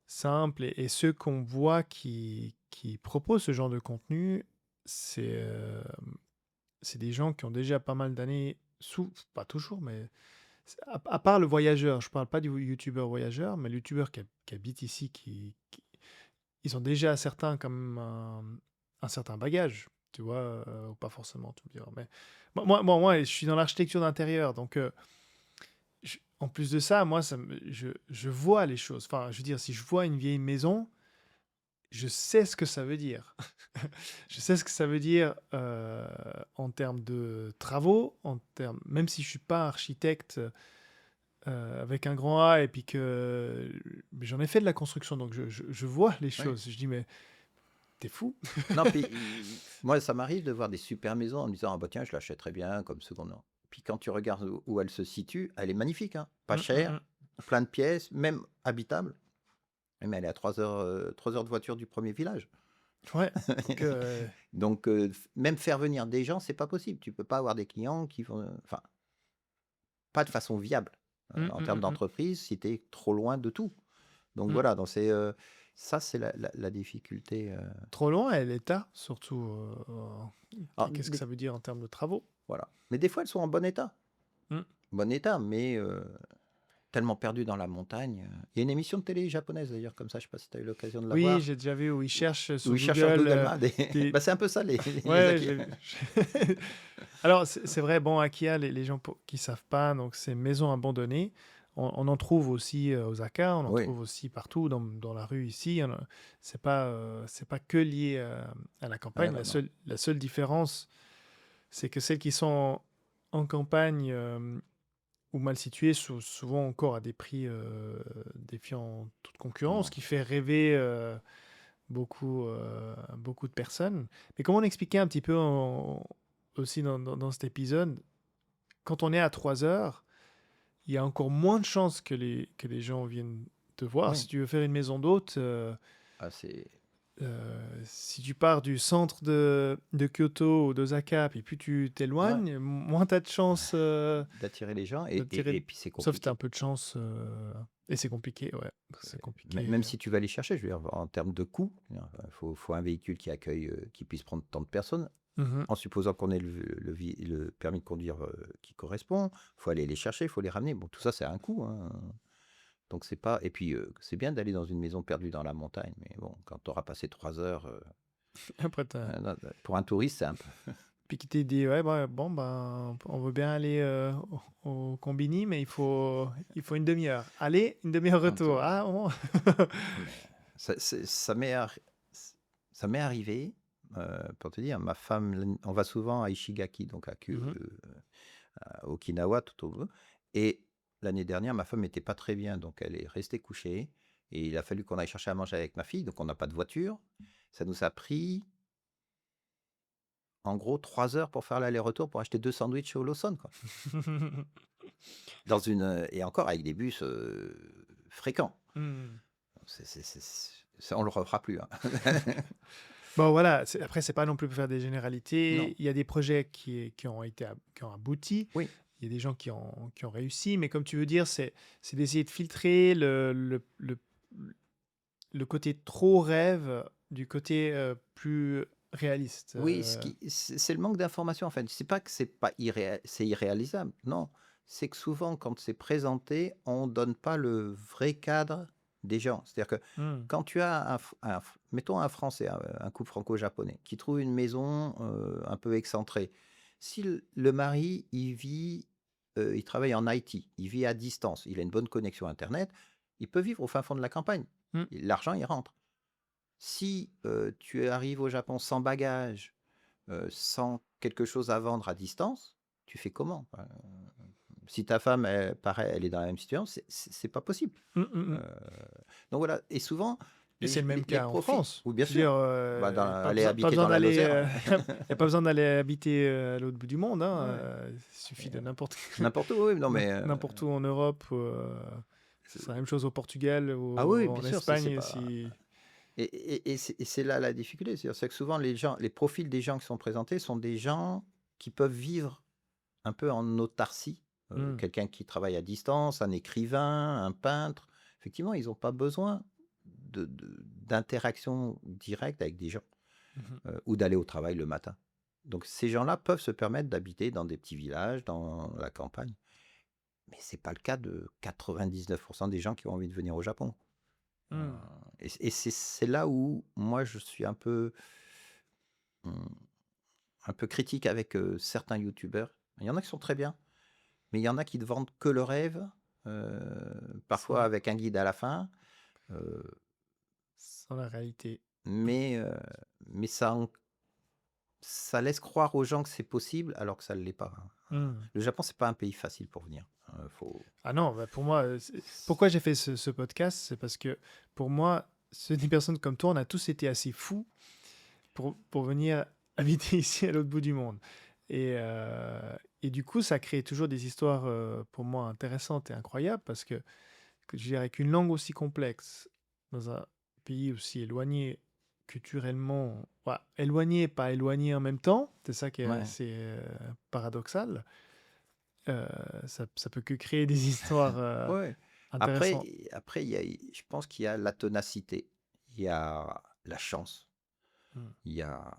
simple, et ceux qu'on voit qui proposent ce genre de contenu, c'est euh, c'est des gens qui ont déjà pas mal d'années, pas toujours, mais à part le voyageur, je parle pas du youtubeur voyageur, mais le youtubeur qui habite ici, ils ont déjà certains comme un certain bagage, tu vois, ou pas forcément, tu me diras. Mais moi, je suis dans l'architecture d'intérieur, donc en plus de ça, moi, je vois les choses. Enfin, je veux dire, si je vois une vieille maison, je sais ce que ça veut dire. Je sais ce que ça veut dire en termes de travaux, même si je suis pas architecte avec un grand A et puis que mais j'en ai fait de la construction, donc je vois les Oui. choses. Je dis, mais t'es fou. Non, puis moi, ça m'arrive de voir des super maisons en me disant, ah bah tiens, je l'achèterais bien comme seconde main. Puis quand tu regardes où elle se situe, elle est magnifique, hein. Pas Mm, mm, chère, plein de pièces, même habitable. Mais elle est à 3 heures de voiture du premier village. mm. Ouais. Donc, Donc, même faire venir des gens, c'est pas possible. Tu peux pas avoir des clients qui vont. Enfin, pas de façon viable en termes mm. d'entreprise si tu es trop loin de tout. Donc Mm. voilà, donc ça, c'est la difficulté. Trop loin, et l'État, surtout. Alors, Qu'est-ce que mais, ça veut dire en termes de travaux? voilà. Mais des fois, elles sont en bon état. Mm. Bon état, mais tellement perdues dans la montagne. Il y a une émission de télé japonaise d'ailleurs, comme ça, je sais pas si tu as eu l'occasion de la Oui, voir, j'ai déjà vu où ils cherchent où sur ils cherchent sur Google Google Maps. des... Bah, c'est un peu ça, les Ouais, Aki. Alors, c'est vrai, bon, Akia, les gens qui savent pas, donc c'est maison abandonnée. On en trouve aussi aux Osaka, on en Oui, trouve aussi partout dans la rue ici. C'est pas que lié à la ouais, campagne. non, non. La seule différence, c'est que celles qui sont en campagne ou mal situées sont souvent encore à des prix défiant toute concurrence, Non. qui fait rêver beaucoup de personnes. Mais comment on expliquait un petit peu aussi dans cet épisode, quand on est à 3 heures, il y a encore moins de chances que les gens viennent te voir. Oui. Si tu veux faire une maison d'hôte, Ah, c'est. si tu pars du centre de Kyoto ou d'Osaka, puis plus tu Ouais, t'éloignes, moins tu as de chances d'attirer les gens. de tirer. Et puis c'est Sauf si tu as un compliqué. peu de chance. Et c'est compliqué, ouais. C'est compliqué. Même si tu vas les chercher, je veux dire, en termes de coût, il faut un véhicule qui accueille, qui puisse prendre tant de personnes. Mhm. En supposant qu'on ait le permis de conduire qui correspond, il faut aller les chercher, il faut les ramener. Bon, tout ça, c'est un coût, hein. Donc, c'est pas. Et puis, c'est bien d'aller dans une maison perdue dans la montagne, mais bon, quand tu auras passé 3 heures, Après, t'as... non, pour un touriste, c'est un peu. Puis qui t'a dit, ouais, bah, bon, ben, on veut bien aller au Combini, mais il faut une demi-heure. Allez, une demi-heure un retour. peu- Ah, bon. mais ça m'est arrivé, pour te dire, ma femme, on va souvent à Ishigaki, donc Mhm. à Okinawa, tout au bout. Et l'année dernière, ma femme n'était pas très bien, donc elle est restée couchée. Et il a fallu qu'on aille chercher à manger avec ma fille, donc on n'a pas de voiture. Ça nous a pris, en gros, 3 heures pour faire l'aller-retour pour acheter 2 sandwichs au Lawson, quoi. Et encore avec des bus fréquents. Hmm. On le refera plus, hein. Bon, voilà. Après, c'est pas non plus pour faire des Non. généralités. Il y a des projets qui ont abouti. Oui. Il y a des gens qui ont réussi. Mais comme tu veux dire, c'est d'essayer de filtrer le côté trop rêve du côté plus réaliste. Oui, c'est le manque d'information en fait. C'est pas que c'est irréalisable. Non, c'est que souvent quand c'est présenté, on donne pas le vrai cadre des gens. C'est-à-dire que Hmm. quand tu as mettons un Français, un couple franco-japonais, qui trouve une maison un peu excentrée. Si le mari, il travaille en IT, il vit à distance, il a une bonne connexion Internet, il peut vivre au fin fond de la campagne. Hmm. L'argent, il rentre. Si tu arrives au Japon sans bagage, sans quelque chose à vendre à distance, tu fais comment? Si ta femme, pareil, elle est dans la même situation, c'est pas possible. Hmm, hmm, hmm. Donc voilà, et souvent, Et c'est le même les cas en profits. France. Oui, bien Je veux dire, sûr. Bah, pas aller pas habiter besoin dans la d'aller, Lozère, y a pas besoin d'aller habiter à l'autre bout du monde, hein. ouais. Il suffit de N'importe où, oui, non mais n'importe où en Europe. Ce sera la même chose au Portugal ah ou oui, en bien sûr, c'est Espagne. pas. Et c'est là la difficulté, c'est que souvent les profils des gens qui sont présentés sont des gens qui peuvent vivre un peu en autarcie. Hmm. Quelqu'un qui travaille à distance, un écrivain, un peintre. Effectivement, ils n'ont pas besoin d'interaction directe avec des gens Mhm. ou d'aller au travail le matin. Donc ces gens-là peuvent se permettre d'habiter dans des petits villages, dans la campagne. Mais c'est pas le cas de 99% des gens qui ont envie de venir au Japon. Euh, Hmm. et c'est là où moi je suis hum, un peu critique avec certains youtubeurs. Il y en a qui sont très bien, mais il y en a qui te vendent que le rêve, parfois Sans, avec un guide à la fin. euh, sans la réalité. mais mais ça laisse croire aux gens que c'est possible alors que ça ne l'est pas. Hmm. Le Japon, c'est pas un pays facile pour venir. Ah non, bah pour moi, pourquoi j'ai fait ce podcast, c'est parce que pour moi, des personnes comme toi, on a tous été assez fous pour venir habiter ici à l'autre bout du monde. Et du coup, ça crée toujours des histoires pour moi intéressantes et incroyables parce que je dirais qu'une langue aussi complexe dans un pays aussi éloigné culturellement, ouais, éloigné et pas éloigné en même temps, c'est ça qui est Ouais. assez paradoxal. Ça peut que créer des histoires Ouais. intéressantes. Après je pense qu'il y a la ténacité, il y a la chance, Hmm. il y a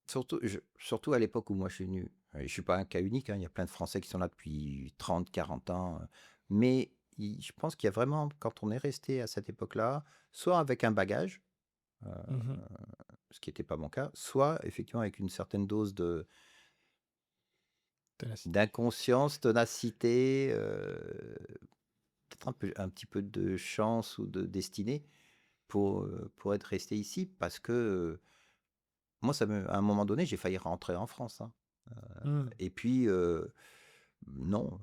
surtout à l'époque où moi je suis venu. Je suis pas un cas unique, hein, il y a plein de Français qui sont là depuis 30, 40 ans. Mais je pense qu'il y a vraiment, quand on est resté à cette époque-là, soit avec un bagage, euh, Mhm. ce qui n'était pas mon cas, soit effectivement avec une certaine dose Ténacité. d'inconscience, ténacité, peut-être un petit peu de chance ou de destinée pour être resté ici, parce que moi, à un moment donné, j'ai failli rentrer en France, hein. Hmm. Et puis, non,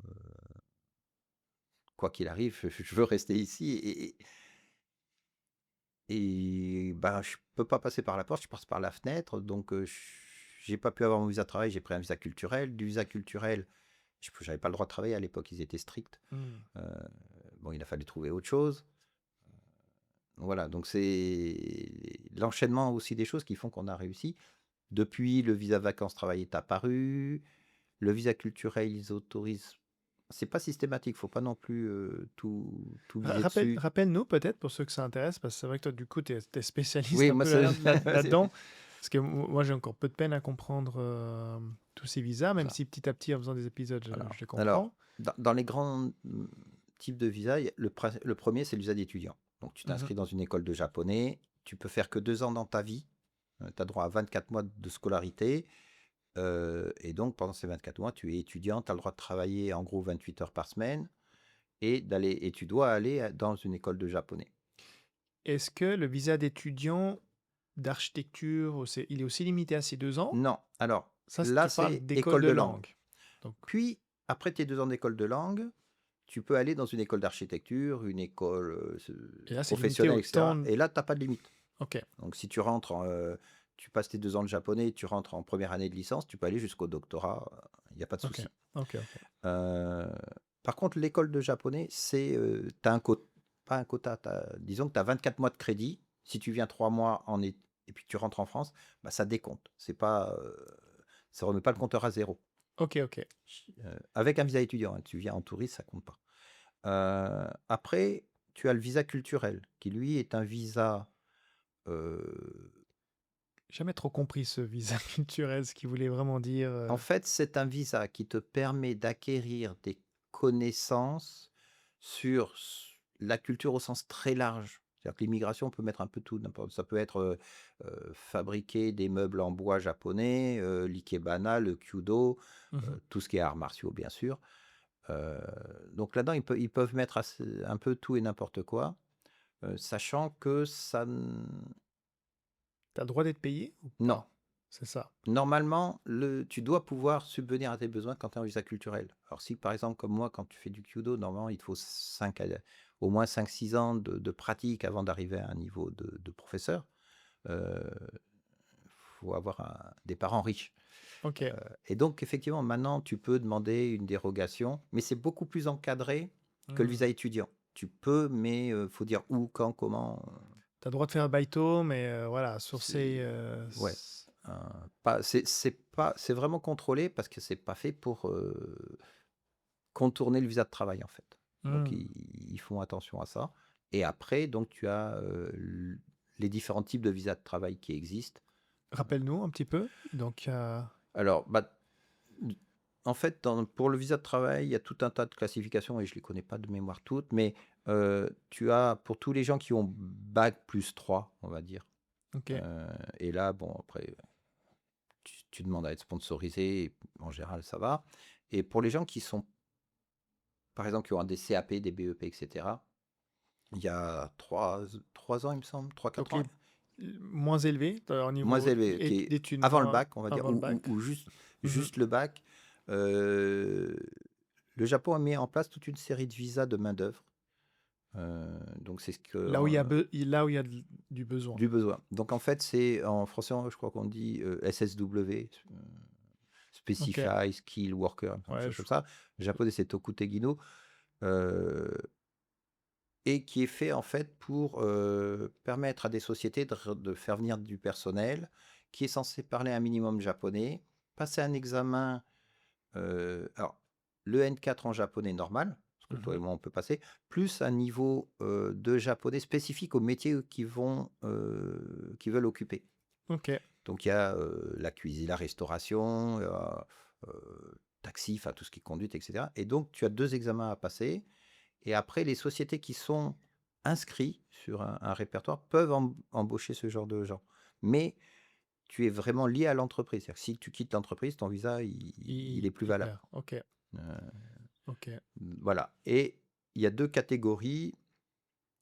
quoi qu'il arrive, je veux rester ici. Et ben, je peux pas passer par la porte, je passe par la fenêtre. Donc, j'ai pas pu avoir mon visa de travail, j'ai pris un visa culturel. Du visa culturel, j'avais pas le droit de travailler à l'époque, ils étaient stricts. Hmm. Euh, bon, il a fallu trouver autre chose. Voilà, donc c'est l'enchaînement aussi des choses qui font qu'on a réussi. Depuis, le visa vacances-travail est apparu. Le visa culturel, ils autorisent. C'est pas systématique, faut pas non plus tout miser dessus. Rappelle-nous peut-être pour ceux que ça intéresse, parce que c'est vrai que toi, du coup, tu es spécialiste Oui, un moi, peu c'est c'est là-dedans. Parce que moi, j'ai encore peu de peine à comprendre tous ces visas, même ça. si petit à petit, en faisant des épisodes, je les Alors, comprends. dans les grands types de visas, le premier, c'est le visa d'étudiant. Donc, tu Mhm. t'inscris dans une école de japonais. Tu peux faire que 2 ans dans ta vie. Tu as droit à 24 mois de scolarité. Et donc, pendant ces 24 mois, tu es étudiant. Tu as le droit de travailler en gros 28 heures par semaine. Et tu dois aller dans une école de japonais. Est-ce que le visa d'étudiant d'architecture, il est aussi limité à ces 2 ans? Non. Alors, Ça, là, tu parles c'est d'école école de de langue. langue. Donc, Puis, après tes 2 ans d'école de langue, tu peux aller dans une école d'architecture, une école et là, c'est limité professionnelle, au etc. temps. Et là, tu n'as pas de limite. Ok, Donc, si tu rentres, tu passes tes 2 ans de japonais, tu rentres en première année de licence, tu peux aller jusqu'au doctorat, il n'y a pas de ok, souci. ok. Euh, Par contre, l'école de japonais, t'as un quota, pas un quota, disons que tu as 24 mois de crédit. Si tu viens 3 mois et puis que tu rentres en France, bah, ça décompte. C'est pas, ça remet pas le compteur à zéro. Ok, ok. Avec un visa étudiant, hein, tu viens en touriste, ça compte pas. Après, tu as le visa culturel, qui lui est un visa. euh, Jamais trop compris ce visa culturel, ce qu'il voulait vraiment dire. En fait, c'est un visa qui te permet d'acquérir des connaissances sur la culture au sens très large. C'est-à-dire que l'immigration peut mettre un peu tout, n'importe. Ça peut être fabriquer des meubles en bois japonais, l'ikebana, le kyudo, Mhm. tout ce qui est arts martiaux, bien sûr. Euh, donc là-dedans, ils peuvent mettre un peu tout et n'importe quoi, sachant que ça. T'as le droit d'être payé ou Non. pas? C'est ça. Normalement, tu dois pouvoir subvenir à tes besoins quand tu es en visa culturel. Alors si par exemple comme moi, quand tu fais du kyudo, normalement il te faut au moins 5-6 ans de pratique avant d'arriver à un niveau de professeur. Il faut avoir des parents riches. Ok. Et donc effectivement, maintenant tu peux demander une dérogation, mais c'est beaucoup plus encadré que le Hmm. visa étudiant. Tu peux, mais faut dire où, quand, comment. T'as le droit de faire un baito, mais voilà, sourcer. C'est ouais. C'est vraiment contrôlé parce que c'est pas fait pour contourner le visa de travail en fait. Donc Hmm. ils font attention à ça. Et après, donc, tu as les différents types de visas de travail qui existent. Rappelle-nous un petit peu. Donc, Alors, en fait, pour le visa de travail, il y a tout un tas de classifications et je ne les connais pas de mémoire toutes, mais tu as pour tous les gens qui ont bac plus 3, on va dire. ok. Et là, bon, après, tu demandes à être sponsorisé, et en général, ça va. Et pour les gens qui sont, par exemple, qui ont des CAP, des BEP, etc., il y a 3 ans, il me semble, 3-4 Donc, ans, moins élevé au moins niveau élevé, qui est d'études avant le moins bac, on va dire, avant le bac. ou juste, Mhm. juste le bac. Euh, le Japon a mis en place toute une série de visas de main-d'œuvre. Donc, c'est ce que. Là où il y a, là où il y a du besoin. Du besoin. Donc, en fait, c'est en français, je crois qu'on dit SSW, Ok. Specify Skill Worker, quelque Ouais, chose comme ça. Le japonais, c'est Tokutegino. Et qui est fait, en fait, pour permettre à des sociétés de faire venir du personnel qui est censé parler un minimum japonais, passer un examen. Alors, le N4 en japonais normal, parce que toi et moi, on peut passer, plus un niveau de japonais spécifique au métier qu'ils veulent occuper. Ok. Donc, il y a la cuisine, la restauration, taxi, enfin, tout ce qui est conduite, etc. Et donc, tu as 2 examens à passer. Et après, les sociétés qui sont inscrits sur un répertoire peuvent embaucher ce genre de gens. Mais tu es vraiment lié à l'entreprise. C'est-à-dire que si tu quittes l'entreprise, ton visa, il est plus Il valable. perd. Ok. Euh, Ok. voilà. Et il y a 2 catégories.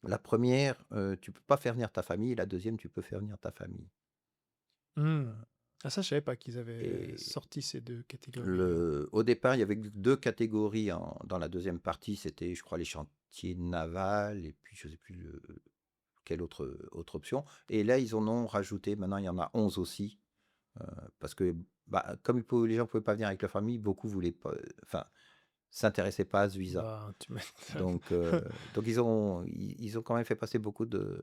La première, tu peux pas faire venir ta famille. Et la deuxième, tu peux faire venir ta famille. Hmm. Ah, ça, je savais pas qu'ils avaient Et sorti ces deux catégories. au départ, il y avait 2 catégories dans la deuxième partie. C'était, je crois, les chantiers navals et puis je sais plus quelle autre option. Et là, ils en ont rajouté. Maintenant, il y en a 11 aussi. Parce que comme les gens ne pouvaient pas venir avec leur famille, beaucoup voulaient pas, enfin, s'intéressaient pas à ce visa. Bah, tu m'étonnes. Donc ils ont quand même fait passer beaucoup de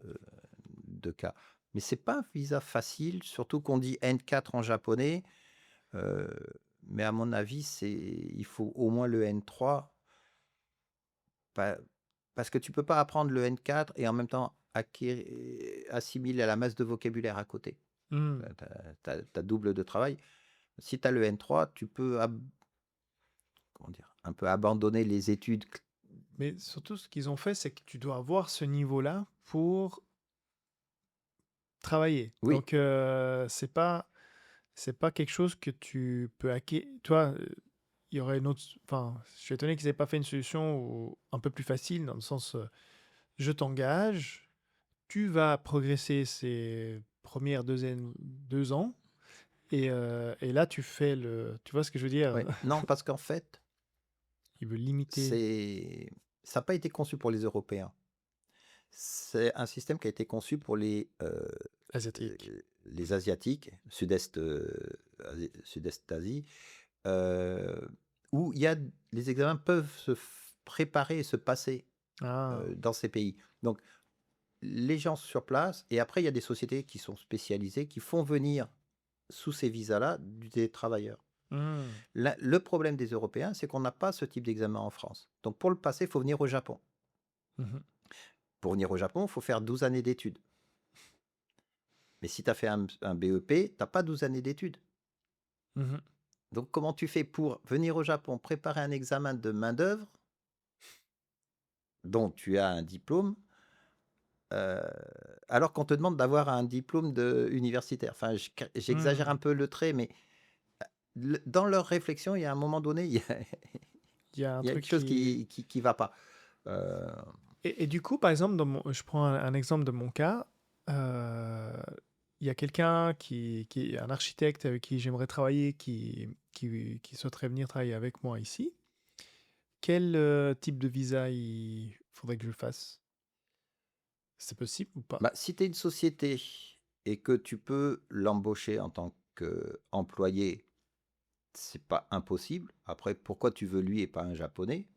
cas. Mais c'est pas un visa facile, surtout qu'on dit N4 en japonais. Mais à mon avis, il faut au moins le N3 parce que tu peux pas apprendre le N4 et en même temps assimiler à la masse de vocabulaire à côté. Hmm. Tu as double de travail. Si tu as le N3, tu peux comment dire, un peu abandonner les études. Mais surtout, ce qu'ils ont fait, c'est que tu dois avoir ce niveau-là pour travailler. Oui, Donc, c'est pas quelque chose que tu peux hacker. Toi, il y aurait une autre. Enfin, je suis étonné qu'ils aient pas fait une solution un peu plus facile, dans le sens, je t'engage, tu vas progresser ces premières 2 ans, et là, tu fais le. Tu vois ce que je veux dire? ouais. Non, parce qu'en fait, Il veut limiter. ça n'a pas été conçu pour les Européens. C'est un système qui a été conçu pour Asiatique. les Asiatiques, Sud-Est Asie, où les examens peuvent se préparer et se passer Ah. dans ces pays. Donc, les gens sur place, et après, il y a des sociétés qui sont spécialisées, qui font venir sous ces visas-là des travailleurs. Hmm. Le problème des Européens, c'est qu'on n'a pas ce type d'examen en France. Donc pour le passer, il faut venir au Japon. Mhm. Pour venir au Japon, il faut faire 12 années d'études. Mais si tu as fait un BEP, tu n'as pas 12 années d'études. Mhm. Donc comment tu fais pour venir au Japon, préparer un examen de main-d'œuvre dont tu as un diplôme, alors qu'on te demande d'avoir un diplôme universitaire. Enfin, j'exagère Hmm. un peu le trait, mais dans leur réflexion, il y a un moment donné, il Il y a un y a truc quelque chose qui. qui va pas. Euh, Et du coup, par exemple, je prends un exemple de mon cas. Il y a quelqu'un qui est un architecte avec qui j'aimerais travailler, qui souhaiterait venir travailler avec moi ici. Quel type de visa il faudrait que je fasse? C'est possible ou pas? Si tu es une société et que tu peux l'embaucher en tant qu'employé, c'est pas impossible. Après, pourquoi tu veux lui et pas un japonais?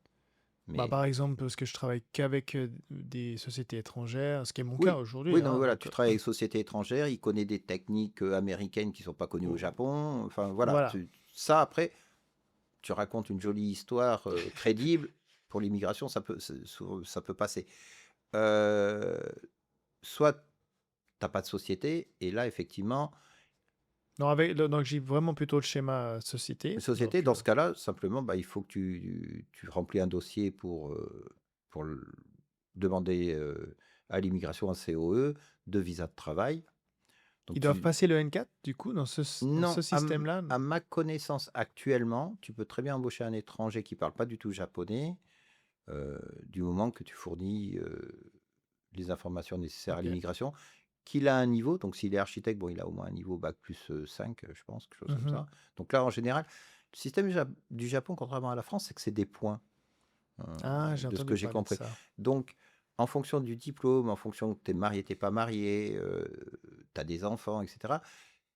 Bah, Mais par exemple, parce que je travaille qu'avec des sociétés étrangères, ce qui est mon cas oui, aujourd'hui, oui, non, mais hein, voilà, donc tu travailles avec sociétés étrangères, il connaît des techniques américaines qui sont pas connues au Japon. Enfin, voilà, voilà. ça après, tu racontes une jolie histoire crédible pour l'immigration, ça peut passer. Heu, soit tu as pas de société et là, effectivement, Non, donc j'ai vraiment plutôt le schéma société. société, Donc, dans ce cas-là, simplement, bah, il faut que tu remplis un dossier pour demander, à l'immigration un COE, de visa de travail. Donc ils doivent tu passer le N4, du coup, dans non, ce système-là? à ma connaissance actuellement, tu peux très bien embaucher un étranger qui parle pas du tout japonais, du moment que tu fournis, les informations nécessaires à Ok. l'immigration, qu'il a un niveau, donc s'il est architecte, bon, il a au moins un niveau bac plus 5, je pense, quelque chose comme Mhm. ça. Donc là, en général, le système du Japon, contrairement à la France, c'est que c'est des points, Ah, j'ai de ce que entendu j'ai parler de compris. ça. Donc, en fonction du diplôme, en fonction que tu es marié, tu pas marié, tu as des enfants, etc.,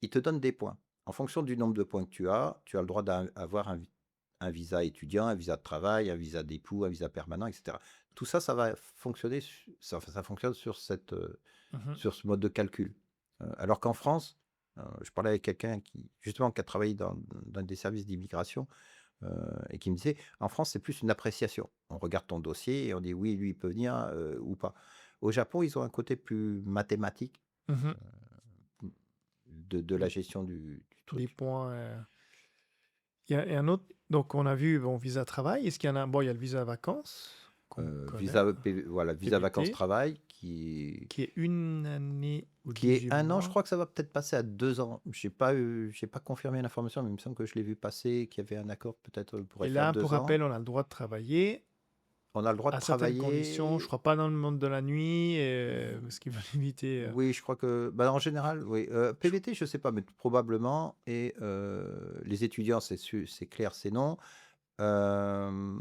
ils te donnent des points. En fonction du nombre de points que tu as le droit d'avoir un visa étudiant, un visa de travail, un visa d'époux, un visa permanent, etc. Tout ça, ça va fonctionner, ça fonctionne Mhm. sur ce mode de calcul. Alors qu'en France, je parlais avec quelqu'un justement, qui a travaillé dans des services d'immigration, et qui me disait, en France, c'est plus une appréciation. On regarde ton dossier et on dit oui, lui, il peut venir, ou pas. Au Japon, ils ont un côté plus mathématique, Mhm. de la Donc, gestion du des truc. points. Il y a un autre. Donc, on a vu, bon, visa travail. Est-ce qu'il y en a? Bon, il y a le visa vacances qu'on connaît, Voilà, visa PVT, vacances-travail, qui qui est une année ou qui est 18 un an. Je mois. crois que ça va peut-être passer à 2 ans. J'ai pas confirmé l'information, mais il me semble que je l'ai vu passer, qu'il y avait un accord peut-être pour Et faire là, pour 2 ans. rappel, on a le droit de travailler On a le droit de à certaines conditions. Je travailler. crois pas dans le monde de la nuit, parce qu'ils veulent éviter. Oui, je crois que, bah, en général, oui. PVT, je sais pas, mais probablement. Et les étudiants, c'est clair, c'est non. Euh,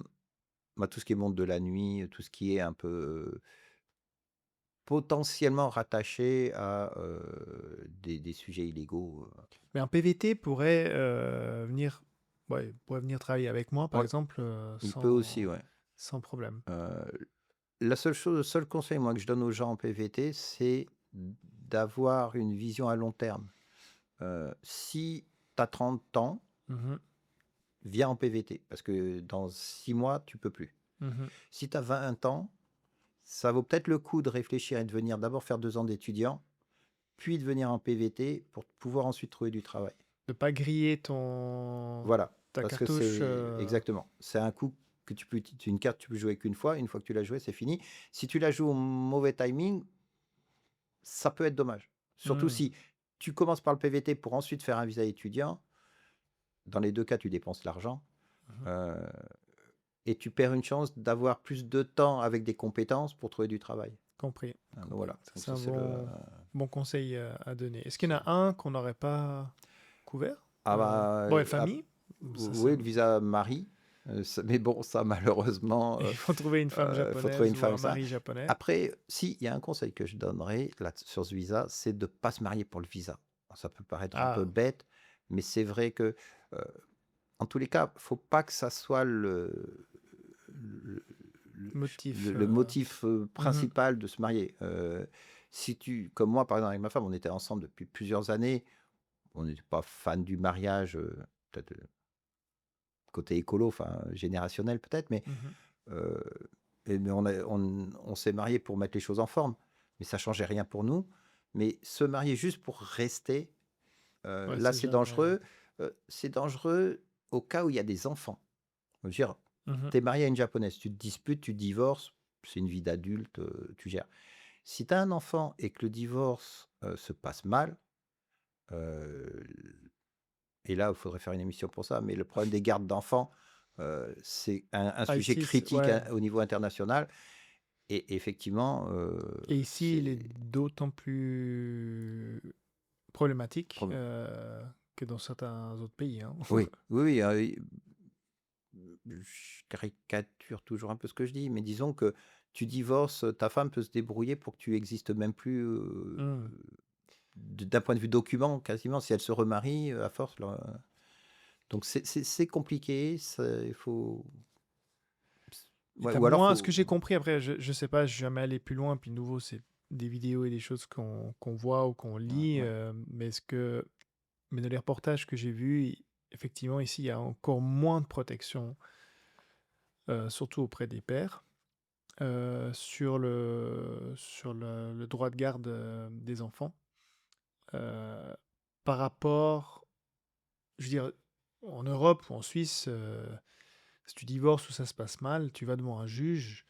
Bah, tout ce qui est monde de la nuit, tout ce qui est un peu potentiellement rattaché à des sujets illégaux. Mais un PVT pourrait venir, ouais, pourrait venir travailler avec moi, par Ouais, exemple, il peut aussi, ouais. sans problème. Euh, le seul conseil, moi, que je donne aux gens en PVT, c'est d'avoir une vision à long terme. Si tu as 30 ans, Mhm, viens en PVT, parce que dans 6 mois, tu peux plus. mhm. Si tu as 20 ans, ça vaut peut-être le coup de réfléchir et de venir d'abord faire 2 ans d'étudiant, puis de venir en PVT pour pouvoir ensuite trouver du travail. De pas griller Voilà, ta parce que cartouche. c'est exactement. C'est un coup que tu peux utiliser, une carte, tu peux jouer qu'une fois. Une fois que tu l'as joué, c'est fini. Si tu la joues au mauvais timing, ça peut être dommage. Surtout Hmm, si tu commences par le PVT pour ensuite faire un visa étudiant. Dans les deux cas, tu dépenses l'argent, mhm. euh, et tu perds une chance d'avoir plus de temps avec des compétences pour trouver du travail. Compris, Donc compris. voilà. Ça, Donc c'est ça, un c'est le. bon conseil à donner. Est-ce qu'il y en c'est- a un qu'on n'aurait pas couvert? Ah bah, Bon, et famille, ça c'est. oui, le visa Marie. Mais bon, ça, malheureusement, Il faut trouver une femme faut trouver japonaise une ou femme, un ça. mari japonais. Après, si, il y a un conseil que je donnerais là, sur ce visa, c'est de ne pas se marier pour le visa. Ça peut paraître un peu Ah, bête, mais c'est vrai que, euh, en tous les cas, faut pas que ça soit le, motif. le motif Mhm, principal de se marier. Si comme moi, par exemple, avec ma femme, on était ensemble depuis plusieurs années, on n'était pas fan du mariage, peut-être côté écolo, enfin générationnel peut-être, mais mhm. euh, mais on s'est marié pour mettre les choses en forme, mais ça changeait rien pour nous. Mais se marier juste pour rester, Ouais, là c'est c'est jamais. dangereux. C'est dangereux au cas où il y a des enfants. Je veux dire, Mhm. t'es marié à une japonaise, tu te disputes, tu divorces, c'est une vie d'adulte, tu gères. Si tu as un enfant et que le divorce se passe mal, euh, et là il faudrait faire une émission pour ça, mais le problème des gardes d'enfants, c'est un Ah, sujet ici, critique ouais. au niveau international. Et effectivement, Et ici, il est c'est d'autant plus problématique prob- que dans certains autres pays, hein. oui, oui, oui, je caricature toujours un peu ce que je dis, mais disons que tu divorces, ta femme peut se débrouiller pour que tu existes même plus, Hmm. d'un point de vue document, quasiment, si elle se remarie, à force. Là. Donc c'est compliqué, il faut. Et Ouais, t'as ou alors moins, ce que faut. j'ai compris, après, je sais pas, je suis jamais allé plus loin, puis de nouveau, c'est des vidéos et des choses qu'on voit ou qu'on Ouais, lit, ouais. mais dans les reportages que j'ai vus, effectivement, ici, il y a encore moins de protection, surtout auprès des pères. sur le droit de garde des enfants euh, par rapport, je veux dire, en Europe ou en Suisse, si tu divorces ou ça se passe mal, tu vas devant un juge.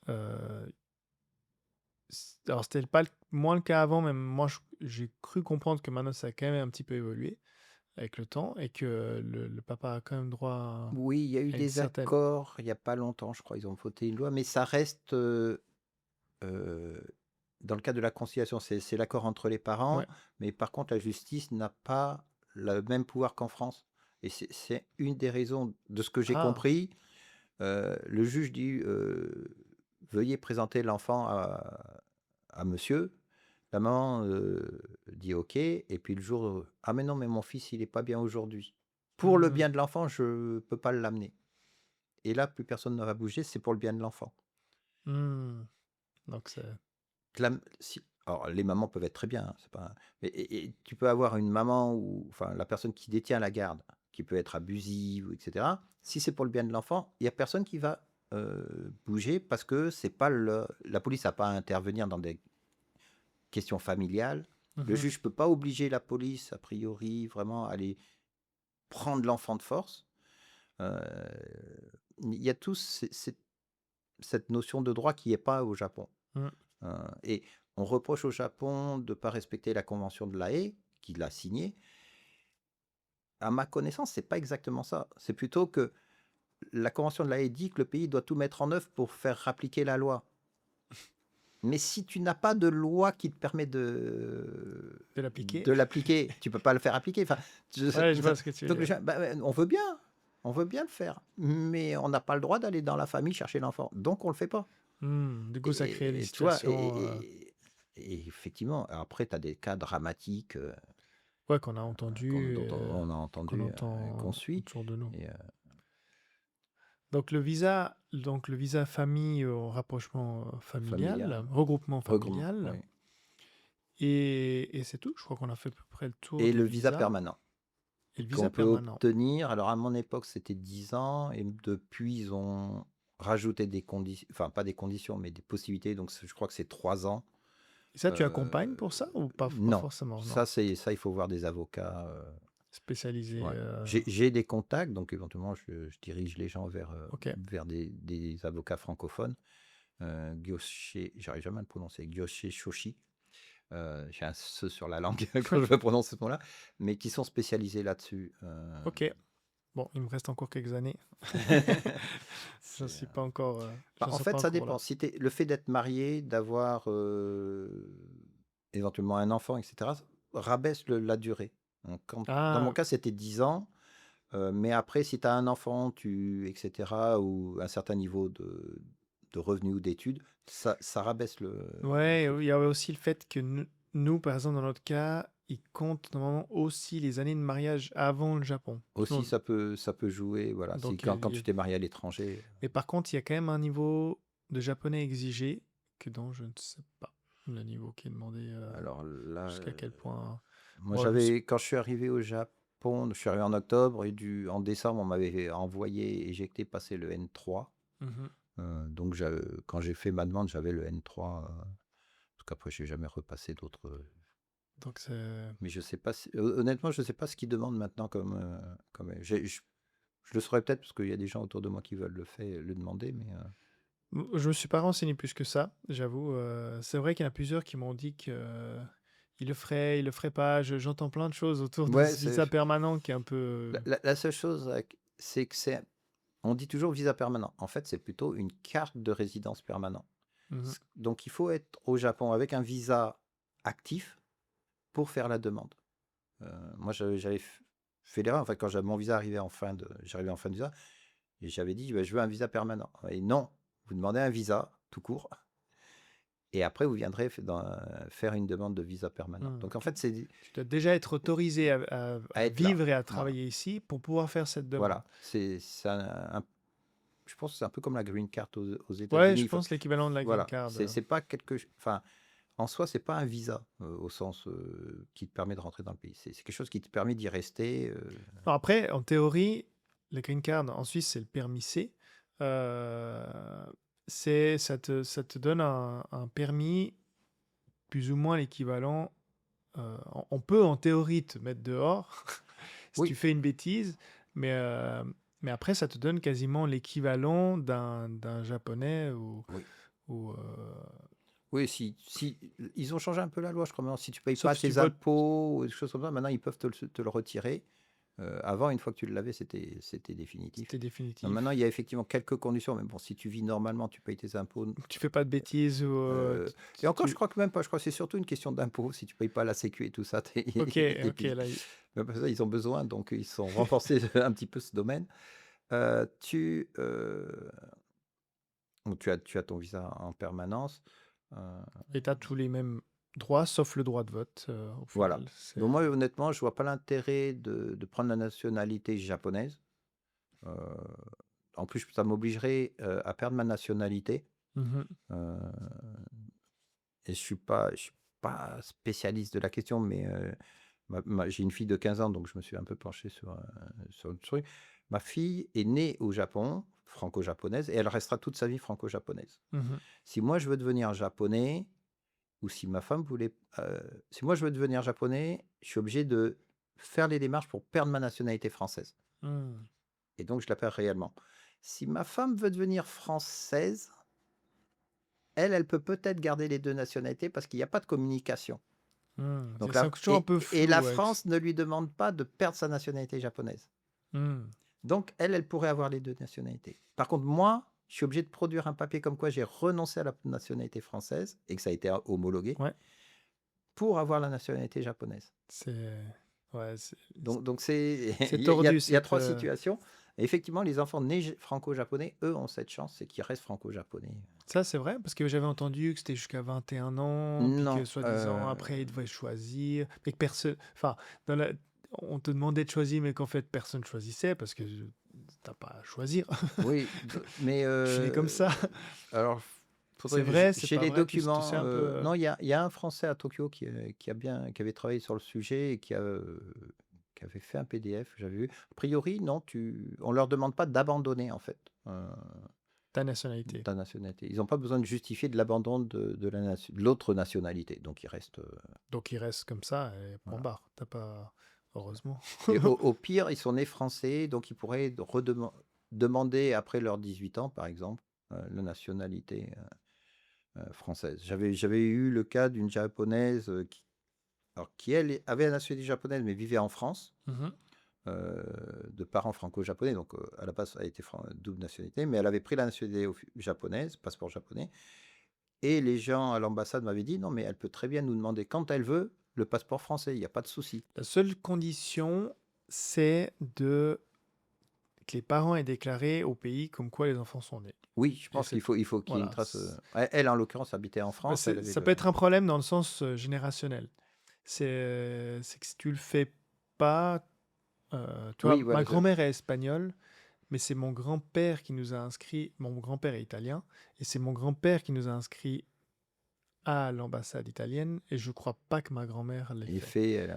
euh, alors, c'était pas moins le cas avant, même moi, j'ai cru comprendre que maintenant, ça a quand même un petit peu évolué avec le temps et que le papa a quand même droit Oui, il y a eu à une des certaine. accords il n'y a pas longtemps, je crois, ils ont voté une loi, mais ça reste, euh, dans le cas de la conciliation, c'est l'accord entre les parents, Ouais. mais par contre, la justice n'a pas le même pouvoir qu'en France. Et c'est une des raisons de ce que j'ai Ah. compris. Le juge dit, veuillez présenter l'enfant à monsieur. La maman dit OK, et puis le jour, ah mais non, mais mon fils, il n'est pas bien aujourd'hui. Pour le Mhm. bien de l'enfant, je ne peux pas l'amener. Et là, plus personne ne va bouger, c'est pour le bien de l'enfant. Hmm. Donc, c'est. Alors, les mamans peuvent être très bien, hein, c'est pas... et tu peux avoir une maman ou enfin la personne qui détient la garde, qui peut être abusive, etc. Si c'est pour le bien de l'enfant, il n'y a personne qui va bouger parce que c'est pas la police n'a pas à intervenir dans des questions familiales. Le Mhm. juge ne peut pas obliger la police, a priori, vraiment à aller prendre l'enfant de force. Euh, Il y a tous cette notion de droit qui n'est pas au Japon. Mm. Et on reproche au Japon de ne pas respecter la convention de La Haye, qu'il a signée. À ma connaissance, c'est pas exactement ça. C'est plutôt que la convention de La Haye dit que le pays doit tout mettre en œuvre pour faire appliquer la loi. Mais si tu n'as pas de loi qui te permet De l'appliquer. de l'appliquer, tu peux pas le faire appliquer. Enfin, Ouais, je vois ce que tu veux donc dire. on veut bien le faire, mais on n'a pas le droit d'aller dans la famille chercher l'enfant, donc on le fait pas. Du coup, ça crée des Et tu vois, situations et effectivement, après, tu as des cas dramatiques ouais, qu'on a entendu, dont on a qu'on entendu, qu'on entend suit. autour de nous. Et, Donc, le visa famille au rapprochement familial, familial, regroupement regroupement, familial. oui. Et c'est tout. Je crois qu'on a fait à peu près le tour Et des le visa visas. permanent Et le visa qu'on peut permanent. obtenir. Alors, à mon époque, c'était 10 ans, et depuis, ils ont rajouté des conditions, enfin, pas des conditions, mais des possibilités. Donc, je crois que c'est 3 ans. Et ça, tu Euh, accompagnes pour ça ou pas non, forcément, non. ça, il faut voir des avocats. Spécialisé. Ouais. J'ai des contacts, donc éventuellement, je dirige les gens Ok. vers des avocats francophones. Gyoshe, j'arrive jamais à le prononcer, Gyoshe Shoshi. J'ai un ce sur la langue quand je veux prononcer ce mot-là, mais qui sont spécialisés là-dessus. Ok. Bon, il me reste encore quelques années. J'en suis pas encore. J'en En suis pas fait, ça encore là. dépend. Le fait d'être marié, d'avoir éventuellement un enfant, etc., rabaisse la durée. Donc, dans mon Ah, cas, c'était 10 ans. Mais après, si tu as un enfant, etc., ou un certain niveau de revenus ou d'études, ça rabaisse le ouais, truc. il y avait aussi le fait que nous, par exemple, dans notre cas, ils comptent normalement aussi les années de mariage avant le Japon. Aussi, Sinon, ça peut jouer. Voilà. donc, Quand tu t'es marié à l'étranger. mais par contre, il y a quand même un niveau de japonais exigé que dont je ne sais pas le niveau qui est demandé, Alors là, jusqu'à quel point. moi, Bon, je me suis. quand je suis arrivé au Japon, je suis arrivé en octobre, et en décembre, on m'avait envoyé, éjecté, passer le N3. Mhm. Donc, quand j'ai fait ma demande, j'avais le N3. Parce qu'après, je n'ai jamais repassé d'autres. Donc c'est. Mais je sais pas honnêtement, je sais pas ce qu'ils demandent maintenant je le saurais peut-être parce qu'il y a des gens autour de moi qui veulent le demander, mais Je me suis pas renseigné plus que ça, j'avoue. C'est vrai qu'il y en a plusieurs qui m'ont dit que il le ferait pas. J'entends plein de choses autour de ouais, ce visa permanent qui est un peu. la seule chose, c'est que on dit toujours visa permanent. En fait, c'est plutôt une carte de résidence permanent. Mhm. Donc, il faut être au Japon avec un visa actif pour faire la demande. Moi, j'avais fait l'erreur. En fait, quand mon visa arrivait j'arrivais en fin de visa, et j'avais dit, bah, je veux un visa permanent. Et non, vous demandez un visa tout court, et après, vous viendrez faire une demande de visa permanent. Donc, en fait, c'est Tu dois déjà être autorisé à à être là. vivre et à Voilà. travailler ici pour pouvoir faire cette demande. Voilà. Je pense que c'est un peu comme la green card aux Ouais, États-Unis. je pense l'équivalent de la green Voilà. card. C'est pas enfin, en soi, c'est pas un visa au sens qui te permet de rentrer dans le pays. C'est quelque chose qui te permet d'y rester. Alors après, en théorie, la green card en Suisse, c'est le permis C. ça te donne un permis plus ou moins l'équivalent. On peut en théorie te mettre dehors si tu Oui, fais une bêtise, mais, euh, mais après ça te donne quasiment l'équivalent d'un japonais oui. ou, Oui, si ils ont changé un peu la loi, je crois. Maintenant, si tu payes sauf pas si tu tes votes, impôts ou des choses comme ça, maintenant ils peuvent te le retirer. Avant, une fois que tu l'avais, c'était définitif. c'était Donc, maintenant, il définitif. y a effectivement quelques conditions, mais bon, si tu vis normalement, tu payes tes impôts. Tu fais pas de bêtises ou euh, et encore, je crois que même pas. Je crois que c'est surtout une question d'impôts. Si tu payes pas la Sécu et tout ça, Ok, et ok, puis là, même parce que ça, ils ont besoin, donc ils sont renforcés un petit peu ce domaine. Euh, tu, euh, donc, tu as ton visa en permanence. Euh, et t'as tous les mêmes droits, sauf le droit de vote, au Voilà. final. C'est... Donc moi, honnêtement, je vois pas l'intérêt de prendre la nationalité japonaise. Euh, En plus, ça m'obligerait à perdre ma nationalité. Mhm. Euh, et je suis pas spécialiste de la question, mais j'ai une fille de 15 ans, donc je me suis un peu penché sur le truc. Ma fille est née au Japon, franco-japonaise, et elle restera toute sa vie franco-japonaise. Mhm. Si moi, je veux devenir japonais, ou si ma femme voulait... si moi, je veux devenir japonais, je suis obligé de faire les démarches pour perdre ma nationalité française. Mhm. Et donc, je la perds réellement. Si ma femme veut devenir française, elle peut peut-être garder les deux nationalités parce qu'il n'y a pas de communication. Mhm. Donc C'est toujours un peu et la flou avec... France ne lui demande pas de perdre sa nationalité japonaise. Mhm. Donc, elle pourrait avoir les deux nationalités. Par contre, moi, je suis obligé de produire un papier comme quoi j'ai renoncé à la nationalité française et que ça a été homologué Ouais, pour avoir la nationalité japonaise. c'est... Ouais, Donc c'est il tordu y a cette... trois situations. Et effectivement, les enfants nés franco-japonais, eux, ont cette chance, c'est qu'ils restent franco-japonais. Ça, c'est vrai, parce que j'avais entendu que c'était jusqu'à 21 ans, puis que Non, soi-disant, après, ils devaient choisir, mais que personne... Enfin, dans la... on te demandait de choisir, mais qu'en fait, personne choisissait, parce que t'as pas à choisir. oui, mais Je suis né comme ça. alors, C'est faudrait que vrai, c'est j'ai pas les vrai, tu sais documents. un peu... Non, il y a un Français à Tokyo qui avait travaillé sur le sujet et qui avait fait un PDF, j'avais vu. A priori, non, on leur demande pas d'abandonner, en fait, ta nationalité. ta nationalité. Ils n'ont pas besoin de justifier de l'abandon de l'autre nationalité. Donc, ils restent. Donc, il reste comme ça, et point Voilà. barre. T'as pas... Heureusement. Et au pire, ils sont nés français, donc ils pourraient demander après leurs 18 ans, par exemple, la nationalité française. J'avais eu le cas d'une japonaise qui, elle, avait la nationalité japonaise, mais vivait en France, Mhm. de parents franco-japonais, donc à la base, elle était double nationalité, mais elle avait pris la nationalité japonaise, passeport japonais, et les gens à l'ambassade m'avaient dit, non, mais elle peut très bien nous demander quand elle veut le passeport français, il n'y a pas de souci. La seule condition, c'est que les parents aient déclaré au pays comme quoi les enfants sont nés. Oui, je Et pense c'est qu'il tout. faut qu'il y ait une Voilà. trace. Elle, en l'occurrence, habitait en France. Elle avait Ça peut être un problème dans le sens générationnel. C'est que si tu le fais pas, tu Oui, vois, voilà. ma grand-mère est espagnole, mais c'est mon grand-père qui nous a inscrits. Mon grand-père est italien, et c'est mon grand-père qui nous a inscrits à l'ambassade italienne, et je crois pas que ma grand-mère l'ait Il fait. fait.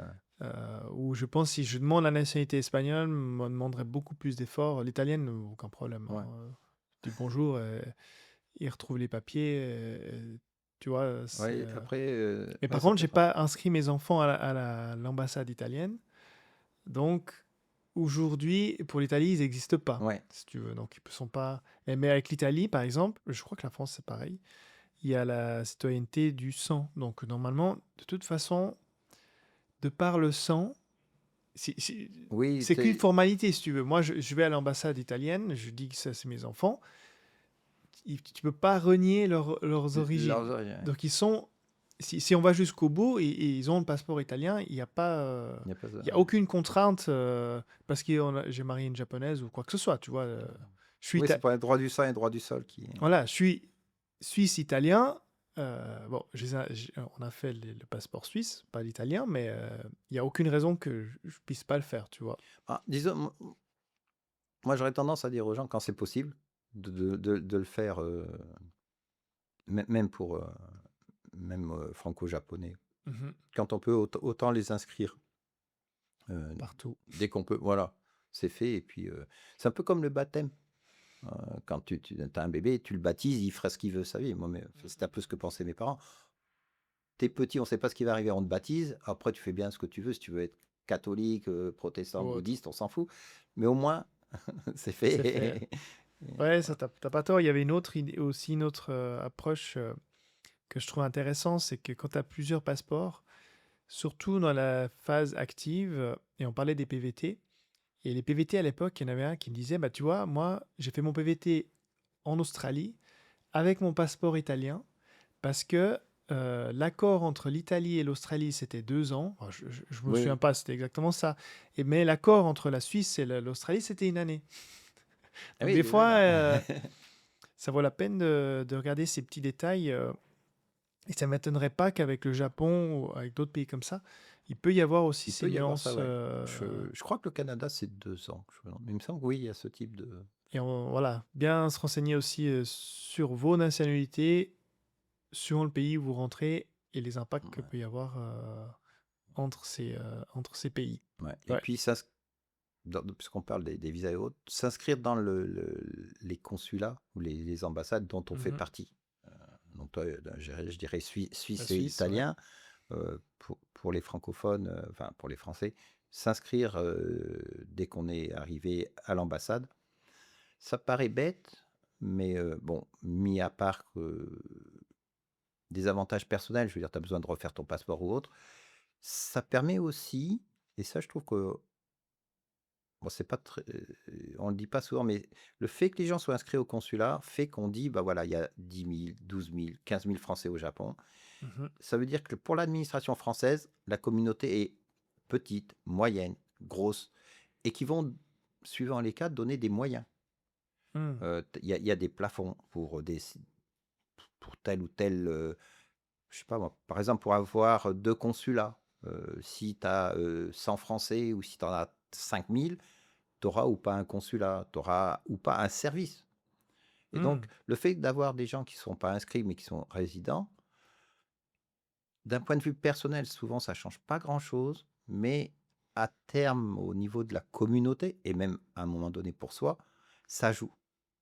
Ou je pense si je demande la nationalité espagnole, me demanderait beaucoup plus d'efforts. L'italienne, aucun problème. Ouais. Je dis bonjour, il retrouve les papiers, tu vois. Ouais, après, Mais ouais, par ça contre, peut j'ai être. pas inscrit mes enfants à l'ambassade italienne. Donc, aujourd'hui, pour l'Italie, ils n'existent pas, Ouais. si tu veux. Donc, ils ne sont pas. Mais avec l'Italie, par exemple, je crois que la France, c'est pareil. Il y a la citoyenneté du sang. Donc, normalement, de toute façon, de par le sang, Oui, c'est qu'une formalité, si tu veux. Moi, je vais à l'ambassade italienne, je dis que ça, c'est mes enfants. Tu peux pas renier leurs origines. leurs origines. Donc, ils sont. Si on va jusqu'au bout et ils ont le passeport italien, il n'y a pas. Il n'y a pas Il y a aucune contrainte parce que j'ai marié une japonaise ou quoi que ce soit, tu vois. Je suis Oui, c'est pas le droit du sang et le droit du sol qui. voilà, je suis suisse-italien. Bon, on a fait le passeport suisse, pas l'italien, mais il n'y a aucune raison que je puisse pas le faire, tu vois. Ah, disons, moi, j'aurais tendance à dire aux gens, quand c'est possible, de le faire, même pour franco-japonais. Mhm. Quand on peut, autant les inscrire euh, Partout. dès qu'on peut. Voilà, c'est fait. Et puis, c'est un peu comme le baptême. Quand tu as un bébé, tu le baptises, il fera ce qu'il veut sa vie. Moi, c'est un peu ce que pensaient mes parents. T'es petit, on ne sait pas ce qui va arriver, on te baptise. Après, tu fais bien ce que tu veux. Si tu veux être catholique, protestant, Ou autre. bouddhiste, on s'en fout. Mais au moins, c'est C'est fait. fait. Et Ouais, ça, voilà. t'as pas tort. Il y avait aussi une autre approche que je trouve intéressante, c'est que quand tu as plusieurs passeports, surtout dans la phase active, et on parlait des PVT, et les PVT à l'époque, il y en avait un qui me disait, bah tu vois, moi, j'ai fait mon PVT en Australie avec mon passeport italien, parce que l'accord entre l'Italie et l'Australie, c'était 2 ans. Enfin, je me souviens Oui, pas, c'était exactement ça. Mais l'accord entre la Suisse et l'Australie, c'était une année. ah Donc oui, des fois, voilà. ça vaut la peine de regarder ces petits détails. Et ça ne m'étonnerait pas qu'avec le Japon ou avec d'autres pays comme ça, il peut y avoir aussi Il ces peut y avoir ça, nuances. ouais. Je crois que le Canada, c'est 2 ans. Mais il me semble que oui, il y a ce type de. Voilà, bien se renseigner aussi sur vos nationalités, suivant le pays où vous rentrez et les impacts que Ouais, peut y avoir entre ces pays. ouais. Et Ouais. puis, puisqu'on parle des visas et autres, s'inscrire dans les consulats ou les ambassades dont on fait Mhm. partie. Donc, toi, je dirais La Suisse et Suisse, ouais. italien. Pour les francophones, enfin pour les Français, s'inscrire dès qu'on est arrivé à l'ambassade. Ça paraît bête, mais bon, mis à part des avantages personnels, je veux dire, tu as besoin de refaire ton passeport ou autre, ça permet aussi, et ça je trouve que, bon, c'est pas très, on le dit pas souvent, mais le fait que les gens soient inscrits au consulat fait qu'on dit, bah voilà, il y a 10 000, 12 000, 15 000 Français au Japon. Mhm. Ça veut dire que pour l'administration française, la communauté est petite, moyenne, grosse, et qui vont, suivant les cas, donner des moyens. Mhm. Il y a des plafonds pour tel ou tel, je sais pas moi, par exemple, pour avoir 2 consulats, si tu as 100 Français ou si tu en as 5000, tu auras ou pas un consulat, tu auras ou pas un service. Et donc, Mhm. le fait d'avoir des gens qui ne sont pas inscrits mais qui sont résidents, d'un point de vue personnel, souvent ça change pas grand-chose, mais à terme, au niveau de la communauté, et même à un moment donné pour soi, ça joue.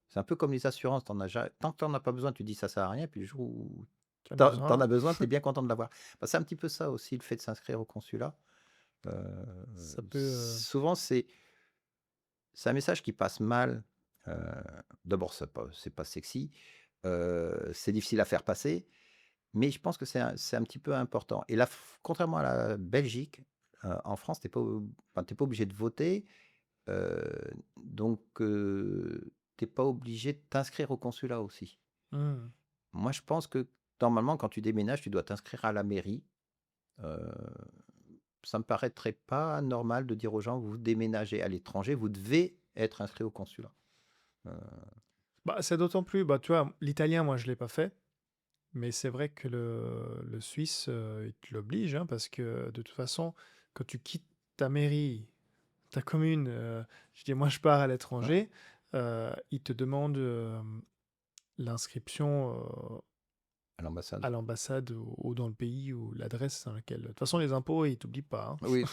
C'est un peu comme les assurances, tant que tu n'en as pas besoin, tu dis ça sert à rien, puis le jour où T'as tu en besoin. as besoin, tu es bien content de l'avoir. Bah, c'est un petit peu ça aussi, le fait de s'inscrire au consulat. Euh, Ça peut. Souvent, c'est un message qui passe mal. Euh, D'abord, c'est pas sexy, c'est difficile à faire passer, mais je pense que c'est un petit peu important. Et là, contrairement à la Belgique, en France, enfin, t'es pas obligé de voter. euh, donc, t'es pas obligé de t'inscrire au consulat aussi. Mhm. Moi, je pense que normalement, quand tu déménages, tu dois t'inscrire à la mairie. Euh, Ça me paraîtrait pas normal de dire aux gens, vous déménagez à l'étranger, vous devez être inscrit au consulat. Euh, Bah, c'est d'autant plus. Bah, tu vois, l'italien, moi, je l'ai pas fait. Mais c'est vrai que le Suisse, il te l'oblige, hein, parce que de toute façon, quand tu quittes ta mairie, ta commune, je dis moi je pars à ouais, l'étranger, ils te demandent l'inscription à l'ambassade. à l'ambassade ou dans le pays ou l'adresse dans laquelle. De toute façon, les impôts, ils t'oublient pas, Oui,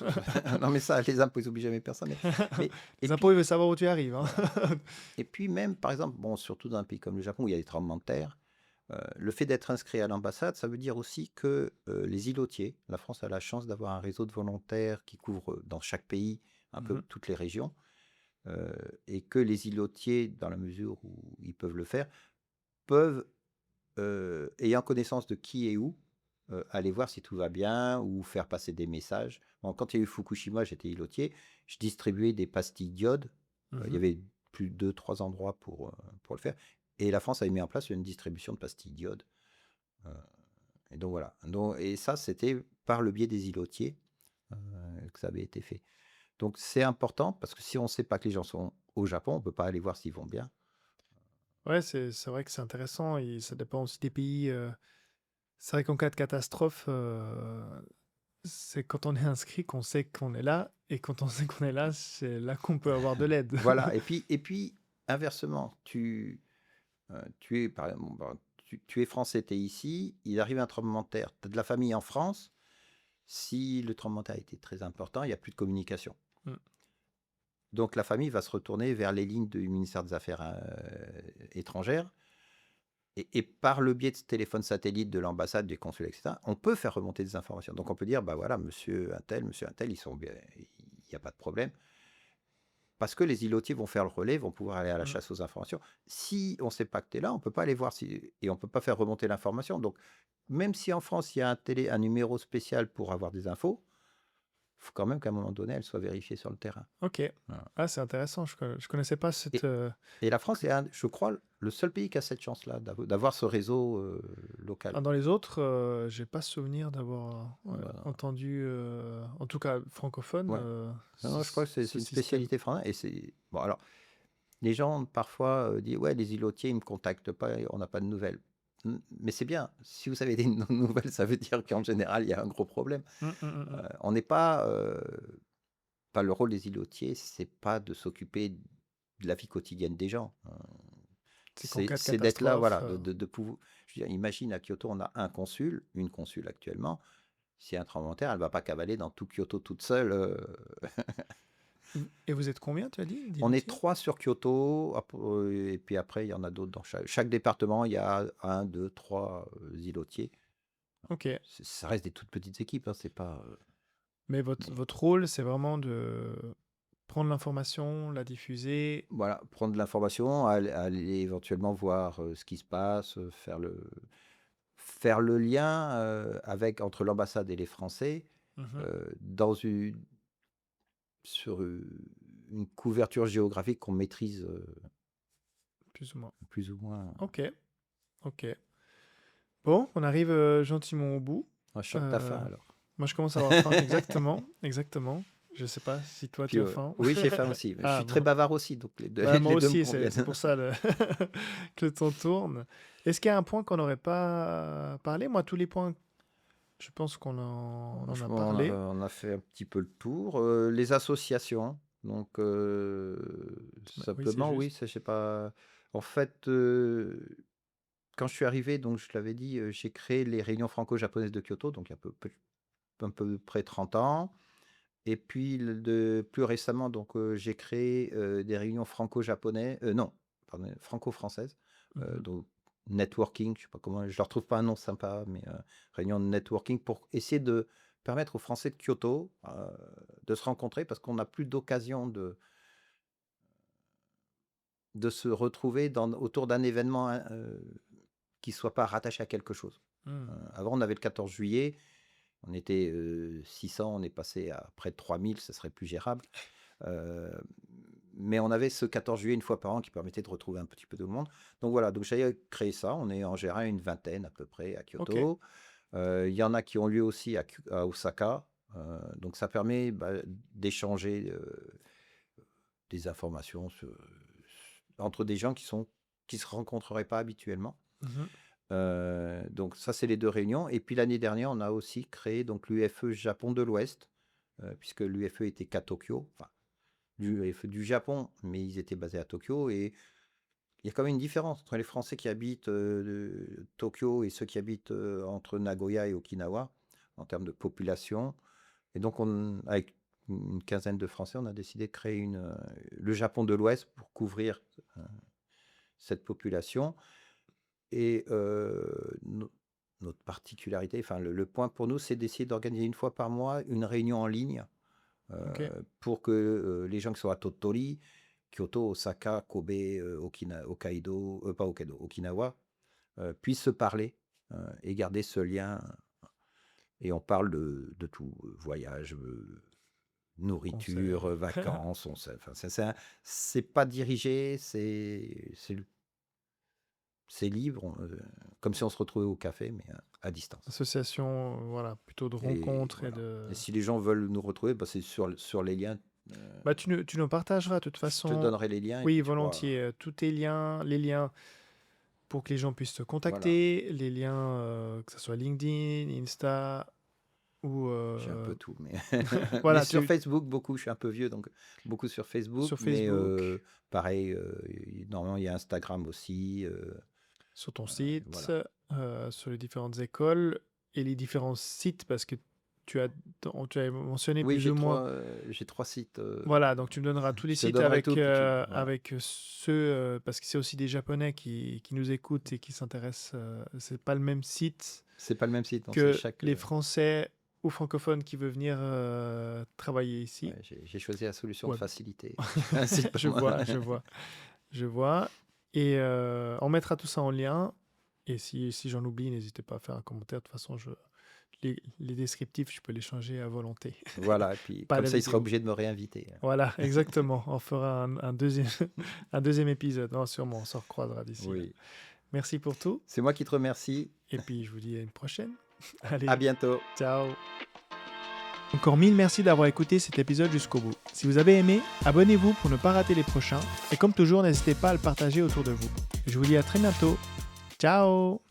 non mais ça, les impôts, ils n'oublient jamais personne. Mais, et Les impôts, puis, ils veulent savoir où tu arrives, hein. ouais. Et puis même, par exemple, bon, surtout dans un pays comme le Japon où il y a des tremblements de terre, le fait d'être inscrit à l'ambassade, ça veut dire aussi que les îlotiers, la France a la chance d'avoir un réseau de volontaires qui couvre dans chaque pays un peu Mhm. toutes les régions, euh, et que les îlotiers, dans la mesure où ils peuvent le faire, peuvent, ayant connaissance de qui et où, aller voir si tout va bien ou faire passer des messages. Bon, quand il y a eu Fukushima, j'étais îlotier, je distribuais des pastilles d'iode. Il y Mhm. avait plus de 2, 3 endroits pour le faire. Et la France avait mis en place une distribution de pastilles d'iode. Euh, et donc voilà. Et ça, c'était par le biais des îlotiers que ça avait été fait. Donc c'est important parce que si on ne sait pas que les gens sont au Japon, on ne peut pas aller voir s'ils vont bien. Ouais, c'est vrai que c'est intéressant et ça dépend aussi des pays. C'est vrai qu'en cas de catastrophe, c'est quand on est inscrit qu'on sait qu'on est là, et quand on sait qu'on est là, c'est là qu'on peut avoir de l'aide. Voilà. Et puis inversement, tu es, par exemple, bon, tu es français, tu es ici, il arrive un tremblement de terre, tu as de la famille en France. Si le tremblement de terre a été très important, il n'y a plus de communication. Mm. Donc la famille va se retourner vers les lignes du ministère des Affaires étrangères. Et par le biais de ce téléphone satellite de l'ambassade, du consulat, etc., on peut faire remonter des informations. Donc on peut dire, bah voilà, monsieur un tel, ils sont bien, il n'y a pas de problème. Parce que les îlotiers vont faire le relais, vont pouvoir aller à la Mm. chasse aux informations. Si on ne sait pas que tu es là, on ne peut pas aller voir et on ne peut pas faire remonter l'information. Donc, même si en France, il y a un numéro spécial pour avoir des infos, il faut quand même qu'à un moment donné, elles soient vérifiées sur le terrain. Ok. Voilà. Ah, c'est intéressant. Je connaissais pas cette. Et la France est, je crois, le seul pays qui a cette chance-là, d'avoir ce réseau local. Dans les autres, j'ai pas souvenir d'avoir Voilà. entendu, en tout cas francophone, Ouais. Non, je crois que c'est ce une système. spécialité française. Et c'est bon. Alors, les gens parfois disent ouais, les îlotiers ils me contactent pas, on n'a pas de nouvelles. Mais c'est bien. Si vous avez des nouvelles, ça veut dire qu'en général il y a un gros problème. On n'est pas le rôle des îlotiers, c'est pas de s'occuper de la vie quotidienne des gens. C'est qu'en cas de C'est d'être là, voilà, catastrophe, de pouvoir. Je veux dire, imagine à Kyoto, on a une consul actuellement. S'il y a un tremblement de terre, elle va pas cavaler dans tout Kyoto toute seule. Et vous êtes combien, tu as dit, On est d'îlotiers 3 sur Kyoto, et puis après, il y en a d'autres dans chaque département. Il y a 1, 2, 3 îlotiers. Ok. Ça reste des toutes petites équipes, hein, c'est pas. Mais votre rôle, c'est vraiment de prendre l'information, la diffuser. Voilà, prendre de l'information, aller éventuellement voir ce qui se passe, faire le lien entre l'ambassade et les Français sur une couverture géographique qu'on maîtrise Plus ou moins. plus ou moins. Ok. Bon, on arrive gentiment au bout. Choc ta faim alors. Moi, je commence à avoir faim. Exactement. Je sais pas si toi, tu as faim. Oui, j'ai faim aussi. Je suis très bavard aussi, donc les deux, moi les deux aussi, me conviennent. c'est pour ça que le temps tourne. Est-ce qu'il y a un point qu'on n'aurait pas parlé? Moi, tous les points, je pense qu'on en a parlé. On a fait un petit peu le tour. Les associations, donc simplement, oui, ça, je sais pas. En fait, quand je suis arrivé, donc je l'avais dit, j'ai créé les réunions franco-japonaises de Kyoto, donc il y a un peu près 30 ans. Et puis, plus récemment, donc j'ai créé des réunions franco-françaises, donc networking, je sais pas comment, je leur trouve pas un nom sympa, mais réunion de networking pour essayer de permettre aux Français de Kyoto de se rencontrer parce qu'on n'a plus d'occasion de se retrouver autour d'un événement qui soit pas rattaché à quelque chose. Avant, on avait le 14 juillet. On était 600, on est passé à près de 3000, ça serait plus gérable. Mais on avait ce 14 juillet une fois par an qui permettait de retrouver un petit peu tout le monde. Donc voilà, donc j'ai créé ça. On est en général une vingtaine à peu près à Kyoto. Il y en a qui ont lieu aussi à Osaka. Donc ça permet d'échanger des informations entre des gens qui se rencontreraient pas habituellement. Donc ça, c'est les 2 réunions. Et puis l'année dernière, on a aussi créé donc l'UFE Japon de l'Ouest, puisque l'UFE était qu'à Tokyo, enfin l'UFE du Japon, mais ils étaient basés à Tokyo. Et il y a quand même une différence entre les Français qui habitent Tokyo et ceux qui habitent entre Nagoya et Okinawa, en termes de population. Et donc, avec une quinzaine de Français, on a décidé de créer le Japon de l'Ouest pour couvrir cette population. Et notre particularité, enfin le point pour nous, c'est d'essayer d'organiser une fois par mois une réunion en ligne pour que les gens qui sont à Tottori, Kyoto, Osaka, Kobe, Okinawa, puissent se parler et garder ce lien. Et on parle de tout, voyage, nourriture, vacances. C'est pas dirigé, c'est libre, comme si on se retrouvait au café, mais à distance. Association, voilà, plutôt de rencontres et de... Et si les gens veulent nous retrouver, c'est sur les liens. Tu nous partageras de toute façon. Je te donnerai les liens. Oui, volontiers. Tous tes liens, les liens pour que les gens puissent te contacter, les liens, que ce soit LinkedIn, Insta ou... J'ai un peu tout, mais, voilà, mais sur Facebook, beaucoup, je suis un peu vieux, donc beaucoup sur Facebook. Mais pareil, normalement, il y a Instagram aussi. Sur ton site, sur les différentes écoles et les différents sites, parce que tu avais mentionné Oui, plus ou moins. j'ai 3 sites. Voilà, donc tu me donneras tous les Je te sites donnerai tout, puis voilà. avec ceux, parce que c'est aussi des Japonais qui nous écoutent et qui s'intéressent. C'est pas le même site C'est pas le même site, donc que c'est chaque. les Français ou francophones qui veulent venir travailler ici. Ouais, j'ai choisi la solution Ouais. de facilité. Un site Je pour moi. je vois. Et on mettra tout ça en lien. Et si j'en oublie, n'hésitez pas à faire un commentaire. De toute façon, les descriptifs, je peux les changer à volonté. Voilà, et puis Pas comme la ça, il sera vidéo. obligé de me réinviter. Voilà, exactement. On fera un deuxième épisode. Non, sûrement, on se recroisera d'ici là. Oui. Merci pour tout. C'est moi qui te remercie. Et puis, je vous dis à une prochaine. Allez, À bientôt. ciao. Encore 1000 merci d'avoir écouté cet épisode jusqu'au bout. Si vous avez aimé, abonnez-vous pour ne pas rater les prochains. Et comme toujours, n'hésitez pas à le partager autour de vous. Je vous dis à très bientôt. Ciao.